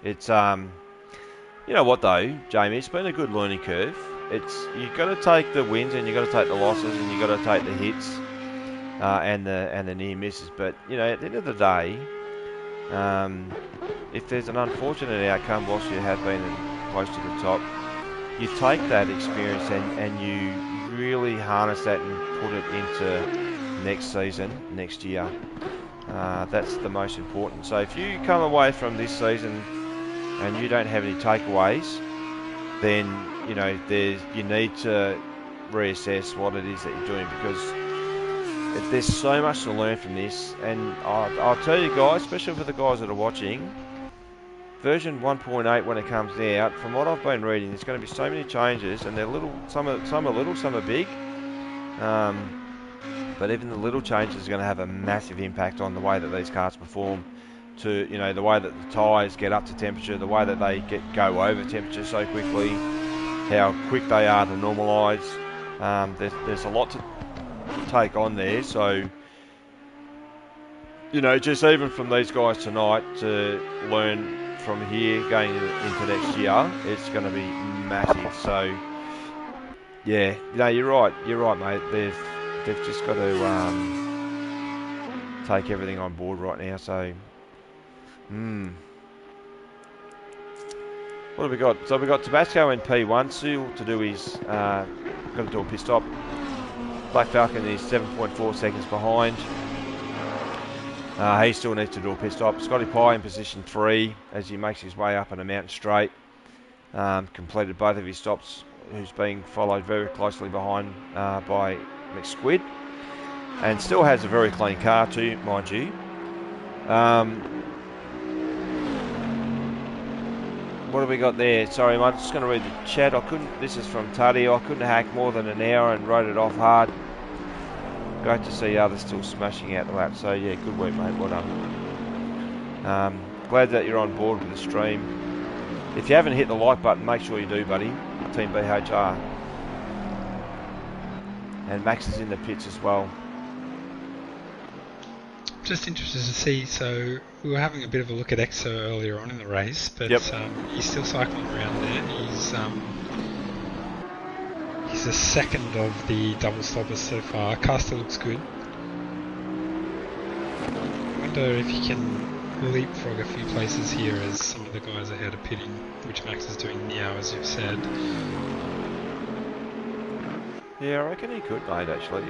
It's you know what though, Jamie, it's been a good learning curve. You've got to take the wins and you've got to take the losses and you've got to take the hits and the near misses. But, you know, at the end of the day, if there's an unfortunate outcome whilst you have been close to the top, you take that experience and you really harness that and put it into next season, next year. That's the most important. So if you come away from this season and you don't have any takeaways, then you need to reassess what it is that you're doing, because there's so much to learn from this. And I'll tell you guys, especially for the guys that are watching, version 1.8 when it comes out, from what I've been reading, there's going to be so many changes, and they're little. Some are little, some are big. But even the little changes are going to have a massive impact on the way that these cars perform. To the way that the tyres get up to temperature, the way that they go over temperature so quickly, how quick they are to normalise. There's a lot to take on there. So just even from these guys tonight to learn from here going into next year, it's going to be massive. So yeah, you're right, mate. They've just got to take everything on board right now. So. What have we got? So we've got Tabasco in P1 still to do his, got to do a pit stop. Black Falcon is 7.4 seconds behind. He still needs to do a pit stop. Scotty Pye in position 3 as he makes his way up on a mountain straight. Completed both of his stops, who's being followed very closely behind by McSquid. And still has a very clean car too, mind you. What have we got there? Sorry, I'm just going to read the chat. This is from Tuddy. I couldn't hack more than an hour and wrote it off hard. Great to see others still smashing out the lap. So yeah, good work, mate. Well done. Glad that you're on board with the stream. If you haven't hit the like button, make sure you do, buddy. Team BHR. And Max is in the pits as well. Just interested to see, so we were having a bit of a look at Exo earlier on in the race, but he's still cycling around there. He's the second of the double stoppers so far. Car still looks good. I wonder if he can leapfrog a few places here as some of the guys ahead are pitting, which Max is doing now, as you've said. Yeah, I reckon he could, mate, actually.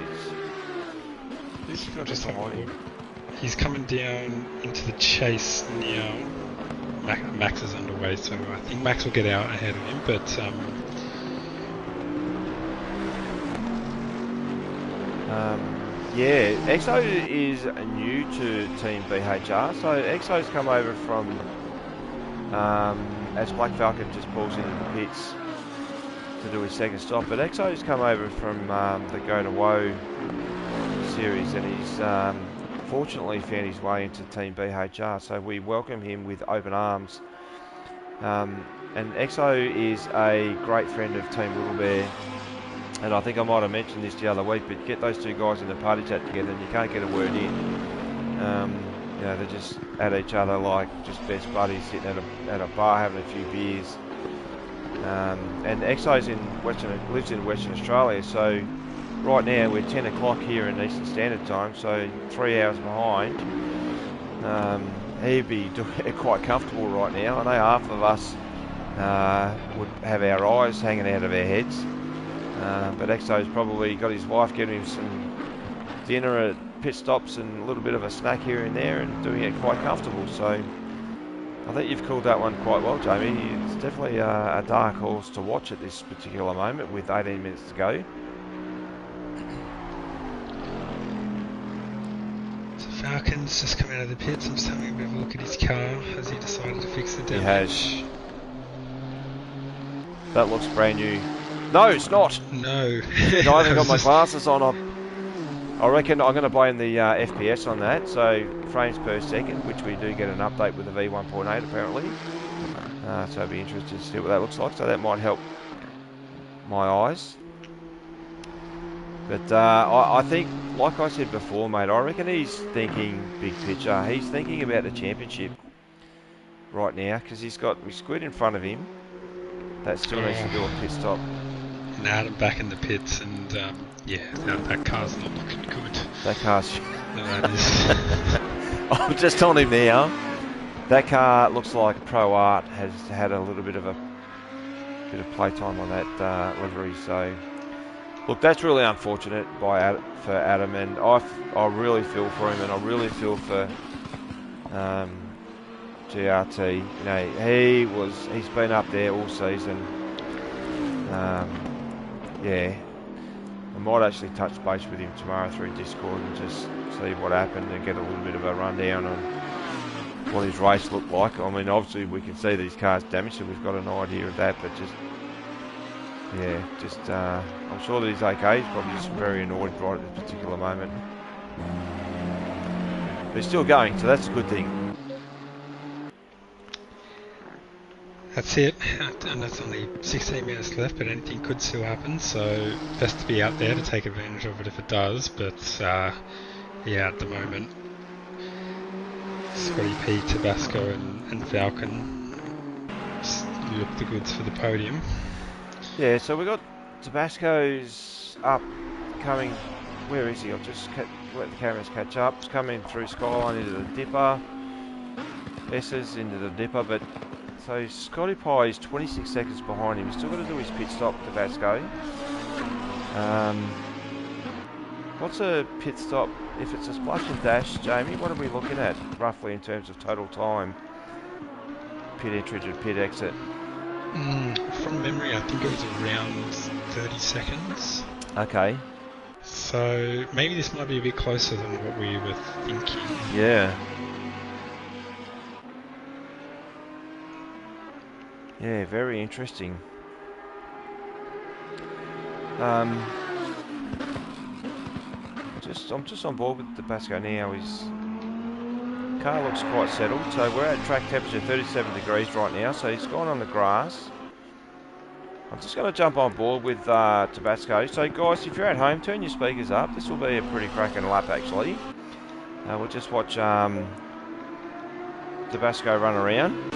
He's got just on board. He's coming down into the chase now. Max is underway, so I think Max will get out ahead of him, but yeah, Exo is new to Team BHR, so Exo's come over from as Black Falcon just pulls into the pits to do his second stop, but Exo's come over from the Go to Woe series, and he's fortunately found his way into Team BHR, so we welcome him with open arms. And Exo is a great friend of Team Little Bear, and I think I might have mentioned this the other week, but get those two guys in the party chat together and you can't get a word in. They're just at each other like just best buddies, sitting at a bar having a few beers. And Exo's lives in Western Australia, so right now we're 10 o'clock here in Eastern Standard Time, so 3 hours behind. He'd be quite comfortable right now. I know half of us would have our eyes hanging out of our heads, but Exo's probably got his wife getting him some dinner at pit stops and a little bit of a snack here and there and doing it quite comfortable. So I think you've called that one quite well, Jamie. It's definitely a dark horse to watch at this particular moment with 18 minutes to go. Falcon's just come out of the pits. I'm just having a bit of a look at his car. Has he decided to fix the damage? He has. That looks brand new. No, it's not. No. Shit, I haven't got my glasses on. I reckon I'm going to blame the FPS on that. So frames per second, which we do get an update with the V1.8 apparently. So I'd be interested to see what that looks like. So that might help my eyes. But I think, like I said before, mate, I reckon he's thinking big picture. He's thinking about the championship right now because he's got McSquid in front of him. That still needs to do a pit stop. And Adam back in the pits, and that car's not looking good. That car's... No, that is... I'm just on him now. That car looks like Pro Art has had a little bit of playtime on that livery, so... Look, that's really unfortunate for Adam, and I really feel for him, and I really feel for GRT. You know, he's been up there all season. Yeah, I might actually touch base with him tomorrow through Discord and just see what happened and get a little bit of a rundown on what his race looked like. I mean, obviously we can see that his car's damaged, so we've got an idea of that, but I'm sure that he's okay. He's probably just very annoyed right at this particular moment. But he's still going, so that's a good thing. That's it, and it's only 16 minutes left, but anything could still happen, so best to be out there to take advantage of it if it does, but yeah, at the moment, Scotty P, Tabasco and Falcon look the goods for the podium. Yeah, so we got Tabasco's up, coming, where is he? I'll just let the cameras catch up. It's coming through Skyline into the dipper, S's into the dipper, but so Scotty Pie is 26 seconds behind him. He's still got to do his pit stop, Tabasco. What's a pit stop? If it's a splash and dash, Jamie, what are we looking at roughly in terms of total time? Pit entry to pit exit. From memory, I think it was around 30 seconds. Okay. So maybe this might be a bit closer than what we were thinking. Yeah. Yeah, very interesting. I'm just on board with Tabasco now. His car looks quite settled. So we're at track temperature 37 degrees right now. So he's gone on the grass. I'm just going to jump on board with Tabasco. So guys, if you're at home, turn your speakers up. This will be a pretty cracking lap actually. We'll just watch Tabasco run around.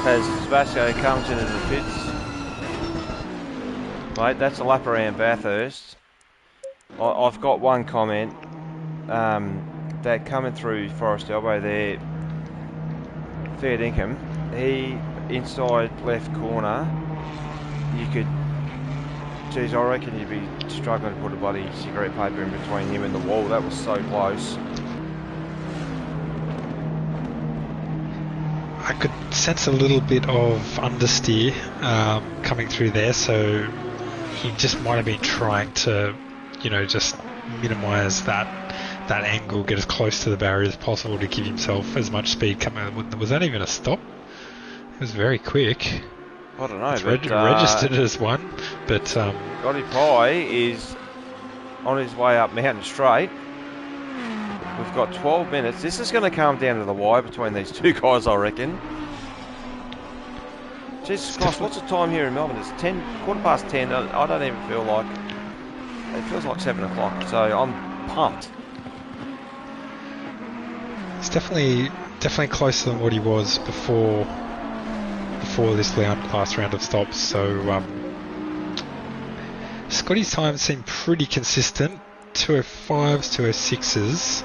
As Tabasco comes into the pits. Mate, that's a lap around Bathurst. I've got one comment. That coming through Forest Elbow there, fair dinkum. He, inside left corner, you could... Geez, I reckon you'd be struggling to put a bloody cigarette paper in between him and the wall. That was so close. I could sense a little bit of understeer coming through there, so he just might have been trying to, you know, just minimise that angle, get as close to the barrier as possible to give himself as much speed coming out. Was that even a stop? It was very quick. I don't know, it's but... registered as one, but... Scotty Pie is on his way up Mountain Straight. We've got 12 minutes. This is going to come down to the wire between these two guys, I reckon. Jesus Christ, what's the time here in Melbourne? It's 10:15. I don't even feel like... It feels like 7 o'clock, so I'm pumped. It's definitely closer than what he was before this last round of stops. So Scotty's times seem pretty consistent. 205s, 206s.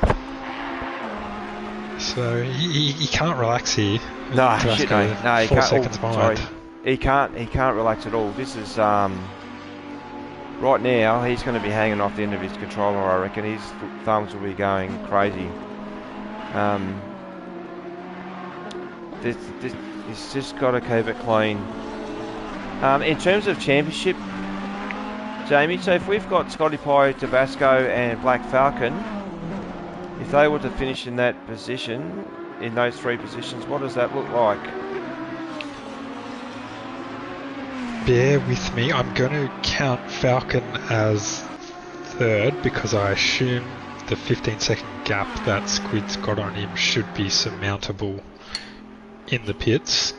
So he can't relax here. No, shit, no, he 4 can't. seconds behind. Sorry, he can't relax at all. This is right now. He's going to be hanging off the end of his controller. I reckon his thumbs will be going crazy. He's just got to keep it clean. In terms of championship, Jamie, so if we've got Scotty Pie, Tabasco and Black Falcon, if they were to finish in that position, in those 3 positions, what does that look like? Bear with me, I'm going to count Falcon as 3rd because I assume the 15-second gap that Squid's got on him should be surmountable in the pits.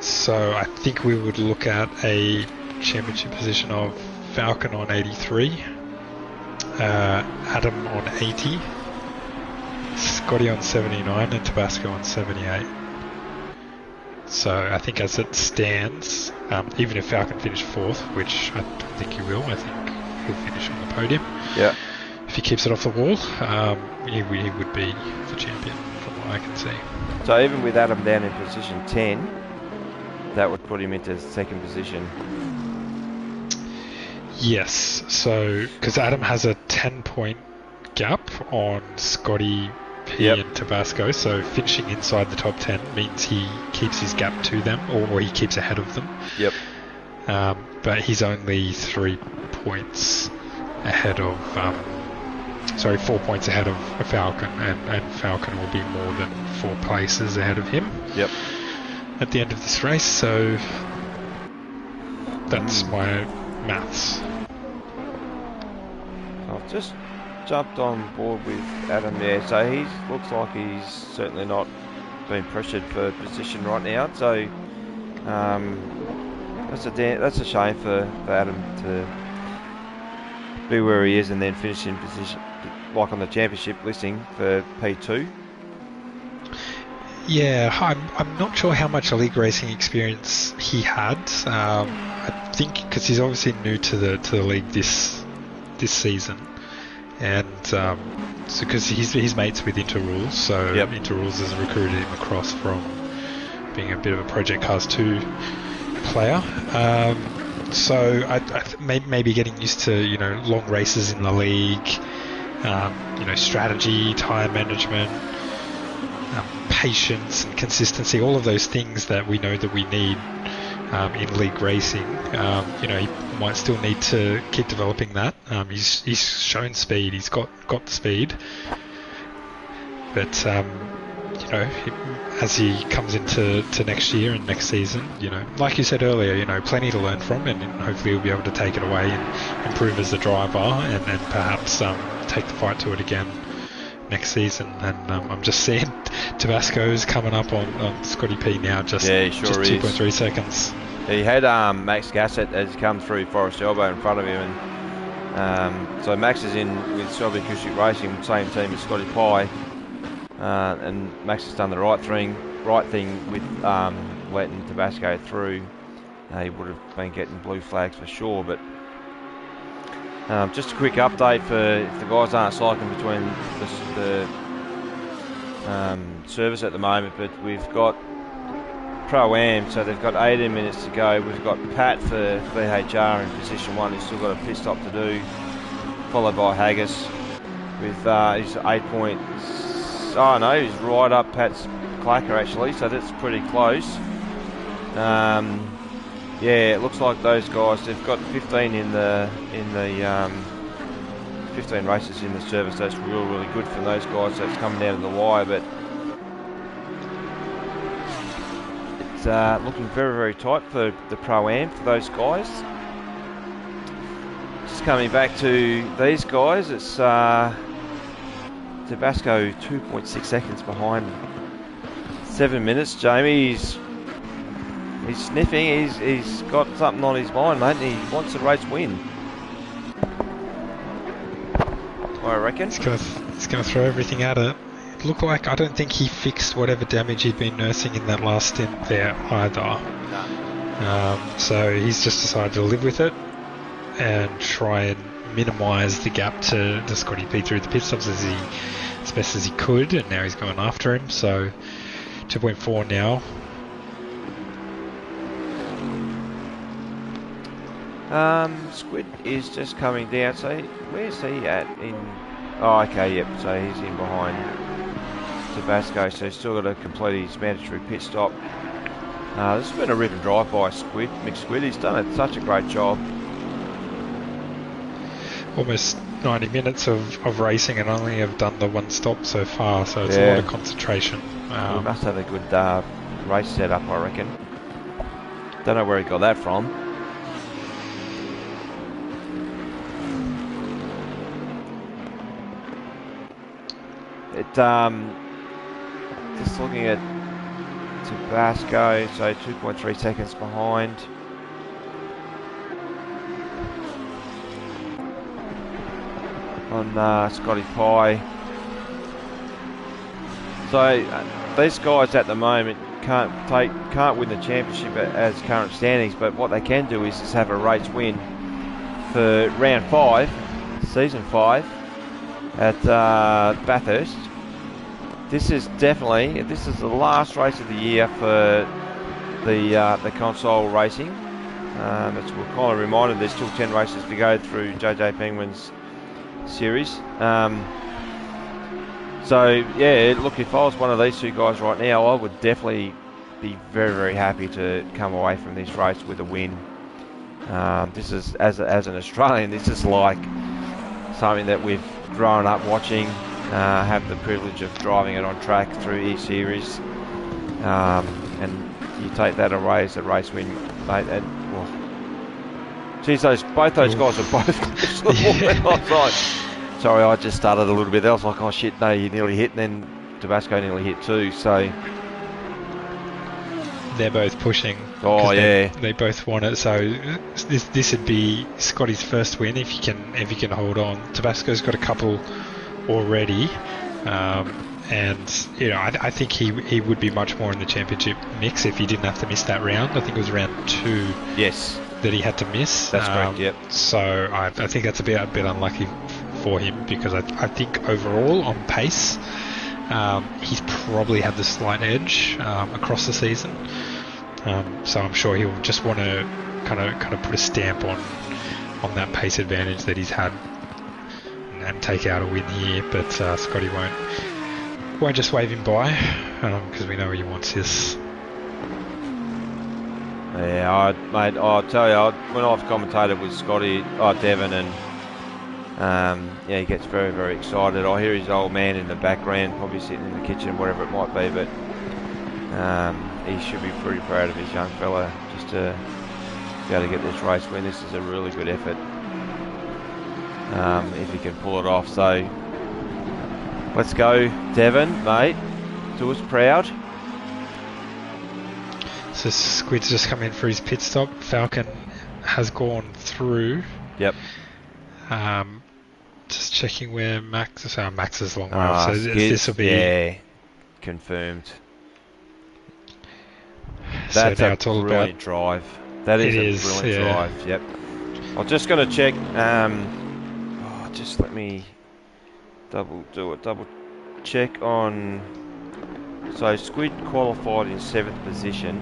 So I think we would look at a championship position of Falcon on 83, Adam on 80, Scotty on 79 and Tabasco on 78. So I think as it stands, even if Falcon finished 4th, which I don't think he will, I think he'll finish on the podium. Yeah. If he keeps it off the wall, he would be the champion from what I can see. So even with Adam down in position 10, that would put him into 2nd position. Yes, so because Adam has a 10-point gap on Scotty, P and Tabasco, so finishing inside the top 10 means he keeps his gap to them, or he keeps ahead of them. Yep. But he's only 3 points ahead of, 4 points ahead of a Falcon, and Falcon will be more than 4 places ahead of him. Yep. At the end of this race, so that's my maths. I've just jumped on board with Adam there, so he looks like he's certainly not being pressured for position right now. So that's a shame for Adam to be where he is and then finish in position like on the championship listing for P2. Yeah, I'm not sure how much league racing experience he had. I think because he's obviously new to the league this season, and so because he's mates with Interrules, so Interrules has recruited him across from being a bit of a Project Cars 2 player. So I maybe getting used to long races in the league, strategy, tyre management. Patience and consistency, all of those things that we know that we need in league racing. He might still need to keep developing that. He's shown speed. He's got the speed, but as he comes into next year and next season, like you said earlier, plenty to learn from, and hopefully he'll be able to take it away and improve as a driver, and then perhaps take the fight to it again next season. And I'm just seeing Tabasco's coming up on Scotty P now, just 2.3 seconds. He had Max Gassett as he come through Forest Elbow in front of him, and so Max is in with Shelby Acoustic Racing, same team as Scotty Pie, and Max has done the right thing with letting Tabasco through. He would have been getting blue flags for sure, but just a quick update for if the guys aren't cycling between the service at the moment, but we've got Pro-Am, so they've got 18 minutes to go. We've got Pat for VHR in position 1, he's still got a pit stop to do, followed by Haggis with his 8 points. Oh no, he's right up Pat's clacker actually, so that's pretty close. Yeah, it looks like those guys, they've got 15 in the 15 races in the service. That's really good for those guys. That's coming down to the wire, but it's looking very tight for the Pro-Am for those guys. Just coming back to these guys, it's Tabasco 2.6 seconds behind. 7 minutes. Jamie, he's sniffing. He's got something on his mind, mate. He wants the race win. I reckon. He's going to throw everything at it. It looked like, I don't think he fixed whatever damage he'd been nursing in that last stint there either. No. So he's just decided to live with it and try and minimise the gap to Scotty P through the pit stops as best as he could, and now he's going after him. So 2.4 now. Squid is just coming down. So where's he at? Oh, okay, yep. So he's in behind Tabasco. So he's still got to complete his mandatory pit stop. This has been a rip and drive by Mick Squid. He's done such a great job. Almost 90 minutes of racing and only have done the one stop so far. So it's a lot of concentration. He must have a good race setup, I reckon. Don't know where he got that from. Just looking at Tabasco, so 2.3 seconds behind. On Scotty Pye. So these guys at the moment can't win the championship as current standings, but what they can do is just have a race win for round 5, season 5 at Bathurst. This is the last race of the year for the console racing. We're kind of reminded there's still 10 races to go through JJ Penguin's series. So yeah, look, if I was one of these two guys right now, I would definitely be very, very happy to come away from this race with a win. This is, as an Australian, this is like something that we've grown up watching. Have the privilege of driving it on track through E-Series, and you take that away as a race win, mate. And geez, both those guys are both. Sorry, I just started a little bit. I was like, oh shit, no, you nearly hit, and then Tabasco nearly hit too. So they're both pushing. Oh yeah, they both want it. So this would be Scotty's first win if he can hold on. Tabasco's got a couple already, and I think he would be much more in the championship mix if he didn't have to miss that round. I think it was round 2. Yes, that he had to miss. That's correct. Yep. So I think that's a bit unlucky for him, because I think overall on pace, he's probably had the slight edge across the season. So I'm sure he'll just want to kind of put a stamp on that pace advantage that he's had and take out a win here, but Scotty won't just wave him by, because we know he wants this. Yeah, mate, I'll tell you, when I've commentated with Scotty, Devon, and he gets very, very excited. I hear his old man in the background, probably sitting in the kitchen, whatever it might be, but he should be pretty proud of his young fella just to be able to get this race win. This is a really good effort. If he can pull it off. So let's go, Devon, mate. Do us proud. So Squid's just come in for his pit stop. Falcon has gone through. Yep. Just checking where Max is. Max is long way. So this will be confirmed. That's a brilliant drive. That is a brilliant drive. Yep. I'm just going to check. Just let me double check on. So Squid qualified in 7th position,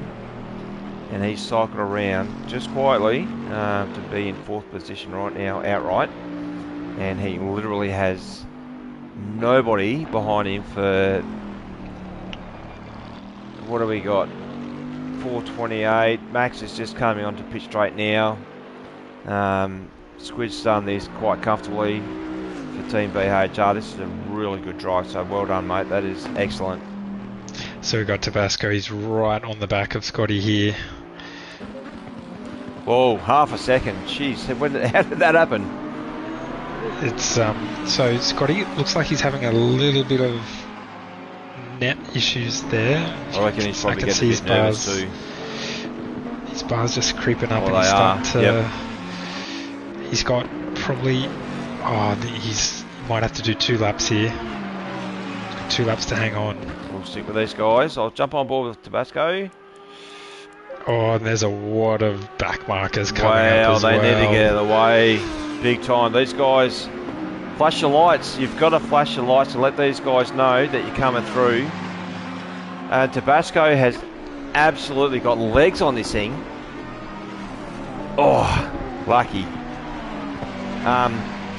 and he's cycled around just quietly to be in 4th position right now outright, and he literally has nobody behind him for, what do we got, 4:28. Max is just coming onto pit straight now. Squid's done this quite comfortably for Team BHR. This is a really good drive, so well done, mate. That is excellent. So we've got Tabasco. He's right on the back of Scotty here. Whoa, half a second. Jeez, how did that happen? it's so Scotty looks like he's having a little bit of net issues there. I reckon he's probably getting a bit nervous too. His bar's just creeping up, well, and he's starting to. Yep. He's got probably. He might have to do 2 laps here. 2 laps to hang on. We'll stick with these guys. I'll jump on board with Tabasco. Oh, and there's a wad of back markers coming up as well. Wow, they need to get out of the way big time. These guys, flash your lights. You've got to flash your lights to let these guys know that you're coming through. And Tabasco has absolutely got legs on this thing. Oh, lucky.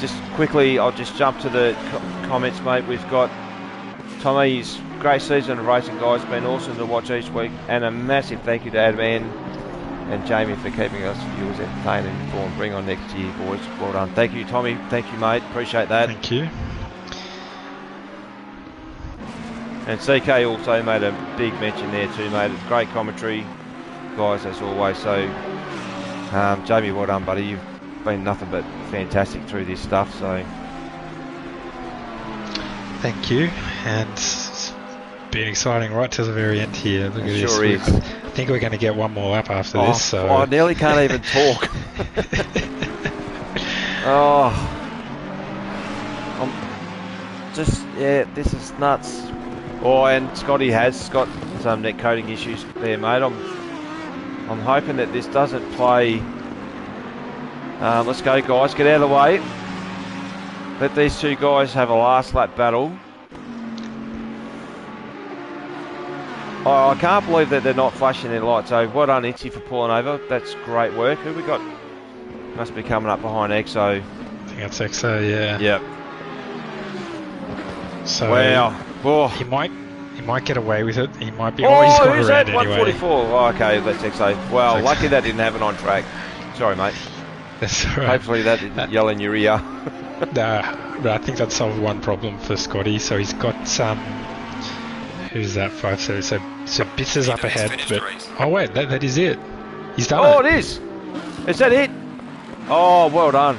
Just quickly, I'll just jump to the comments, mate. We've got Tommy's great season of racing, guys. Been awesome to watch each week, and a massive thank you to Adman and Jamie for keeping us viewers entertained and informed. Bring on next year, boys. Well done. Thank you, Tommy. Thank you, mate. Appreciate that. Thank you. And CK also made a big mention there too, mate. It's great commentary, guys, as always. So, Jamie, well done, buddy. You've been nothing but fantastic through this stuff. So, thank you. And it's been exciting right to the very end here. Look at this. Sure is. I think we're going to get one more lap after this. So I nearly can't even talk. This is nuts. Oh, and Scotty has got some net coding issues there, mate. I'm hoping that this doesn't play. Let's go, guys. Get out of the way. Let these 2 guys have a last lap battle. Oh, I can't believe that they're not flashing their lights. So well done, Itzy, for pulling over. That's great work. Who we got? Must be coming up behind EXO. I think that's EXO, yeah. Yep. So wow. Oh. He might get away with it. He might be. Oh, he's got who's around that? anyway. 144. Oh, okay, that's EXO. Well, That's lucky that didn't have it on track. Sorry, mate. That's all right. Hopefully that didn't yell in your ear. But I think that solved one problem for Scotty. So he's got who's that? 5 so Bits is up ahead. But oh wait, that is it. He's done it. Oh, it is. Is that it? Oh, well done.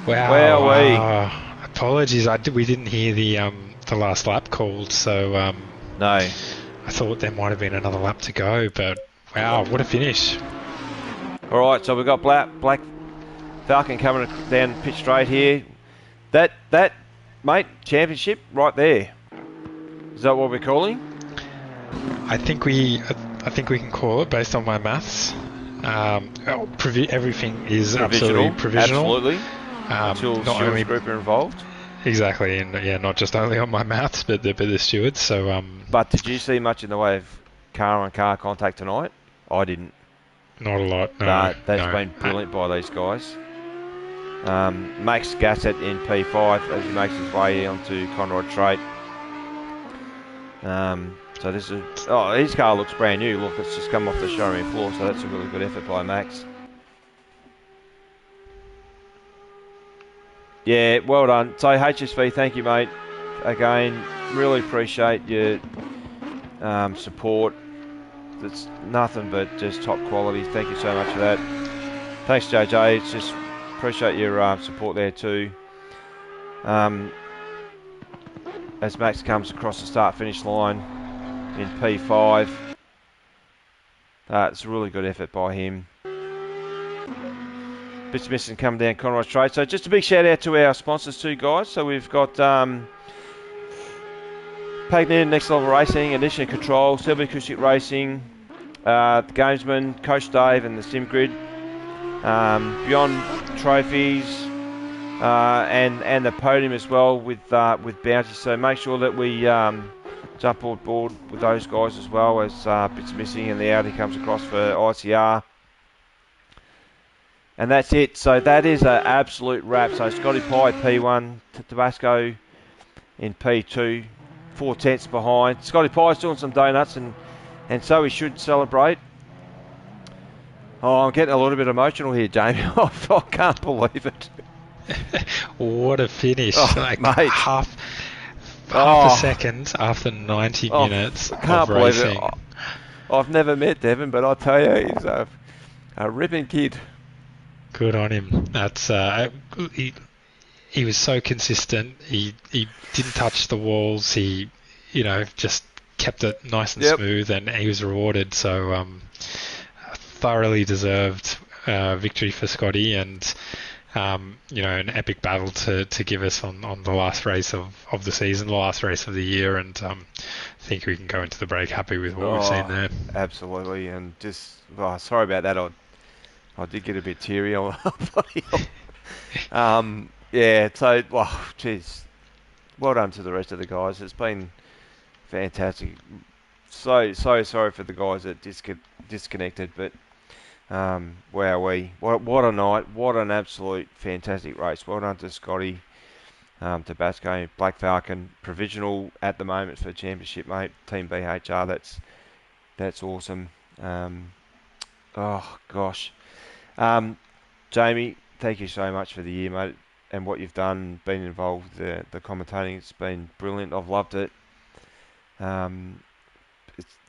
Wow. Apologies. We didn't hear the last lap called. So no. I thought there might have been another lap to go. But wow, what a finish. All right, so we've got Black Falcon coming down pitch straight here. That mate, championship right there. Is that what we're calling? I think we can call it based on my maths. Everything is absolutely provisional. Absolutely. Until stewards group are involved. Exactly, and yeah, not just only on my maths, but the stewards. So. But did you see much in the way of car-on-car contact tonight? I didn't. Not a lot. No. That's been brilliant by these guys. Max Gassett in P5 as he makes his way onto Conrod Strait. So this is his car looks brand new. Look, it's just come off the showroom floor, so that's a really good effort by Max. Yeah, well done. So HSV, thank you, mate. Again, really appreciate your support. It's nothing but just top quality. Thank you so much for that. Thanks, JJ. It's just appreciate your support there too. As Max comes across the start-finish line in P5, it's a really good effort by him. Bits missing coming down Conroy Strait. So just a big shout out to our sponsors too, guys. So we've got Pagnin, Next Level Racing, Ignition Control, Silver Acoustic Racing, the Gamesman, Coach Dave and the SimGrid, Beyond Trophies, and the podium as well with Bounty. So make sure that we jump on board with those guys as well as Bits Missing and the Audi comes across for ICR. And that's it. So that is an absolute wrap. So Scotty Pye P1, Tabasco in P2, 4 tenths behind. Scotty Pye's doing some donuts and so he should celebrate. Oh, I'm getting a little bit emotional here, Jamie. I can't believe it. What a finish. Mate. Half a second after 90 minutes can't of racing. Believe it. I've never met Devon, but I tell you, he's a ripping kid. Good on him. That's he was so consistent. He didn't touch the walls. He, just kept it nice and smooth, and he was rewarded. So thoroughly deserved victory for Scotty, and an epic battle to give us on the last race of the season, the last race of the year, and I think we can go into the break happy with what we've seen there. Absolutely, and just sorry about that. I did get a bit teary. Yeah. So, geez, well done to the rest of the guys. It's been fantastic. So sorry for the guys that disconnected, but what a night! What an absolute fantastic race. Well done to Scotty, Tabasco, Black Falcon, provisional at the moment for the championship, mate. Team BHR, that's awesome. Oh gosh, Jamie, thank you so much for the year, mate, and what you've done, been involved. The commentating, it's been brilliant. I've loved it.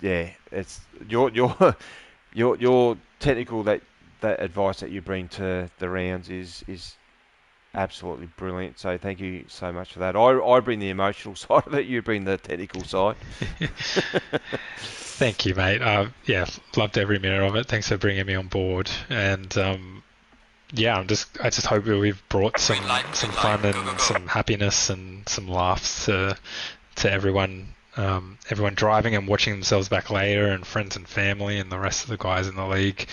It's your technical that advice that you bring to the rounds is absolutely brilliant. So thank you so much for that. I bring the emotional side of it. You bring the technical side. Thank you, mate. Loved every minute of it. Thanks for bringing me on board. And I just hope that we've brought some fun and some happiness and some laughs to everyone. Everyone driving and watching themselves back later, and friends and family, and the rest of the guys in the league.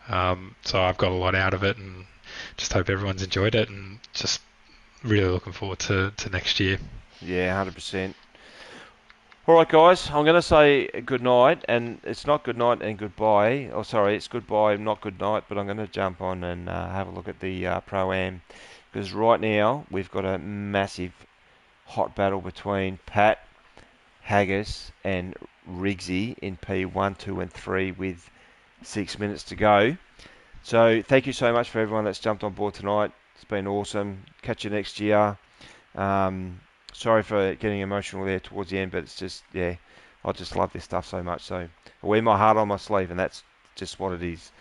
So I've got a lot out of it, and just hope everyone's enjoyed it, and just really looking forward to next year. Yeah, 100%. All right, guys, I'm going to say good night, and it's not good night and goodbye. Oh, sorry, it's goodbye, not good night, but I'm going to jump on and have a look at the Pro-Am, because right now we've got a massive hot battle between Pat, Haggis and Riggsy in P1, 2 and 3 with 6 minutes to go. So thank you so much for everyone that's jumped on board tonight. It's been awesome. Catch you next year. Sorry for getting emotional there towards the end, but it's just, I just love this stuff so much. So I wear my heart on my sleeve, and that's just what it is.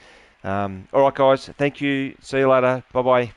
All right, guys. Thank you. See you later. Bye-bye.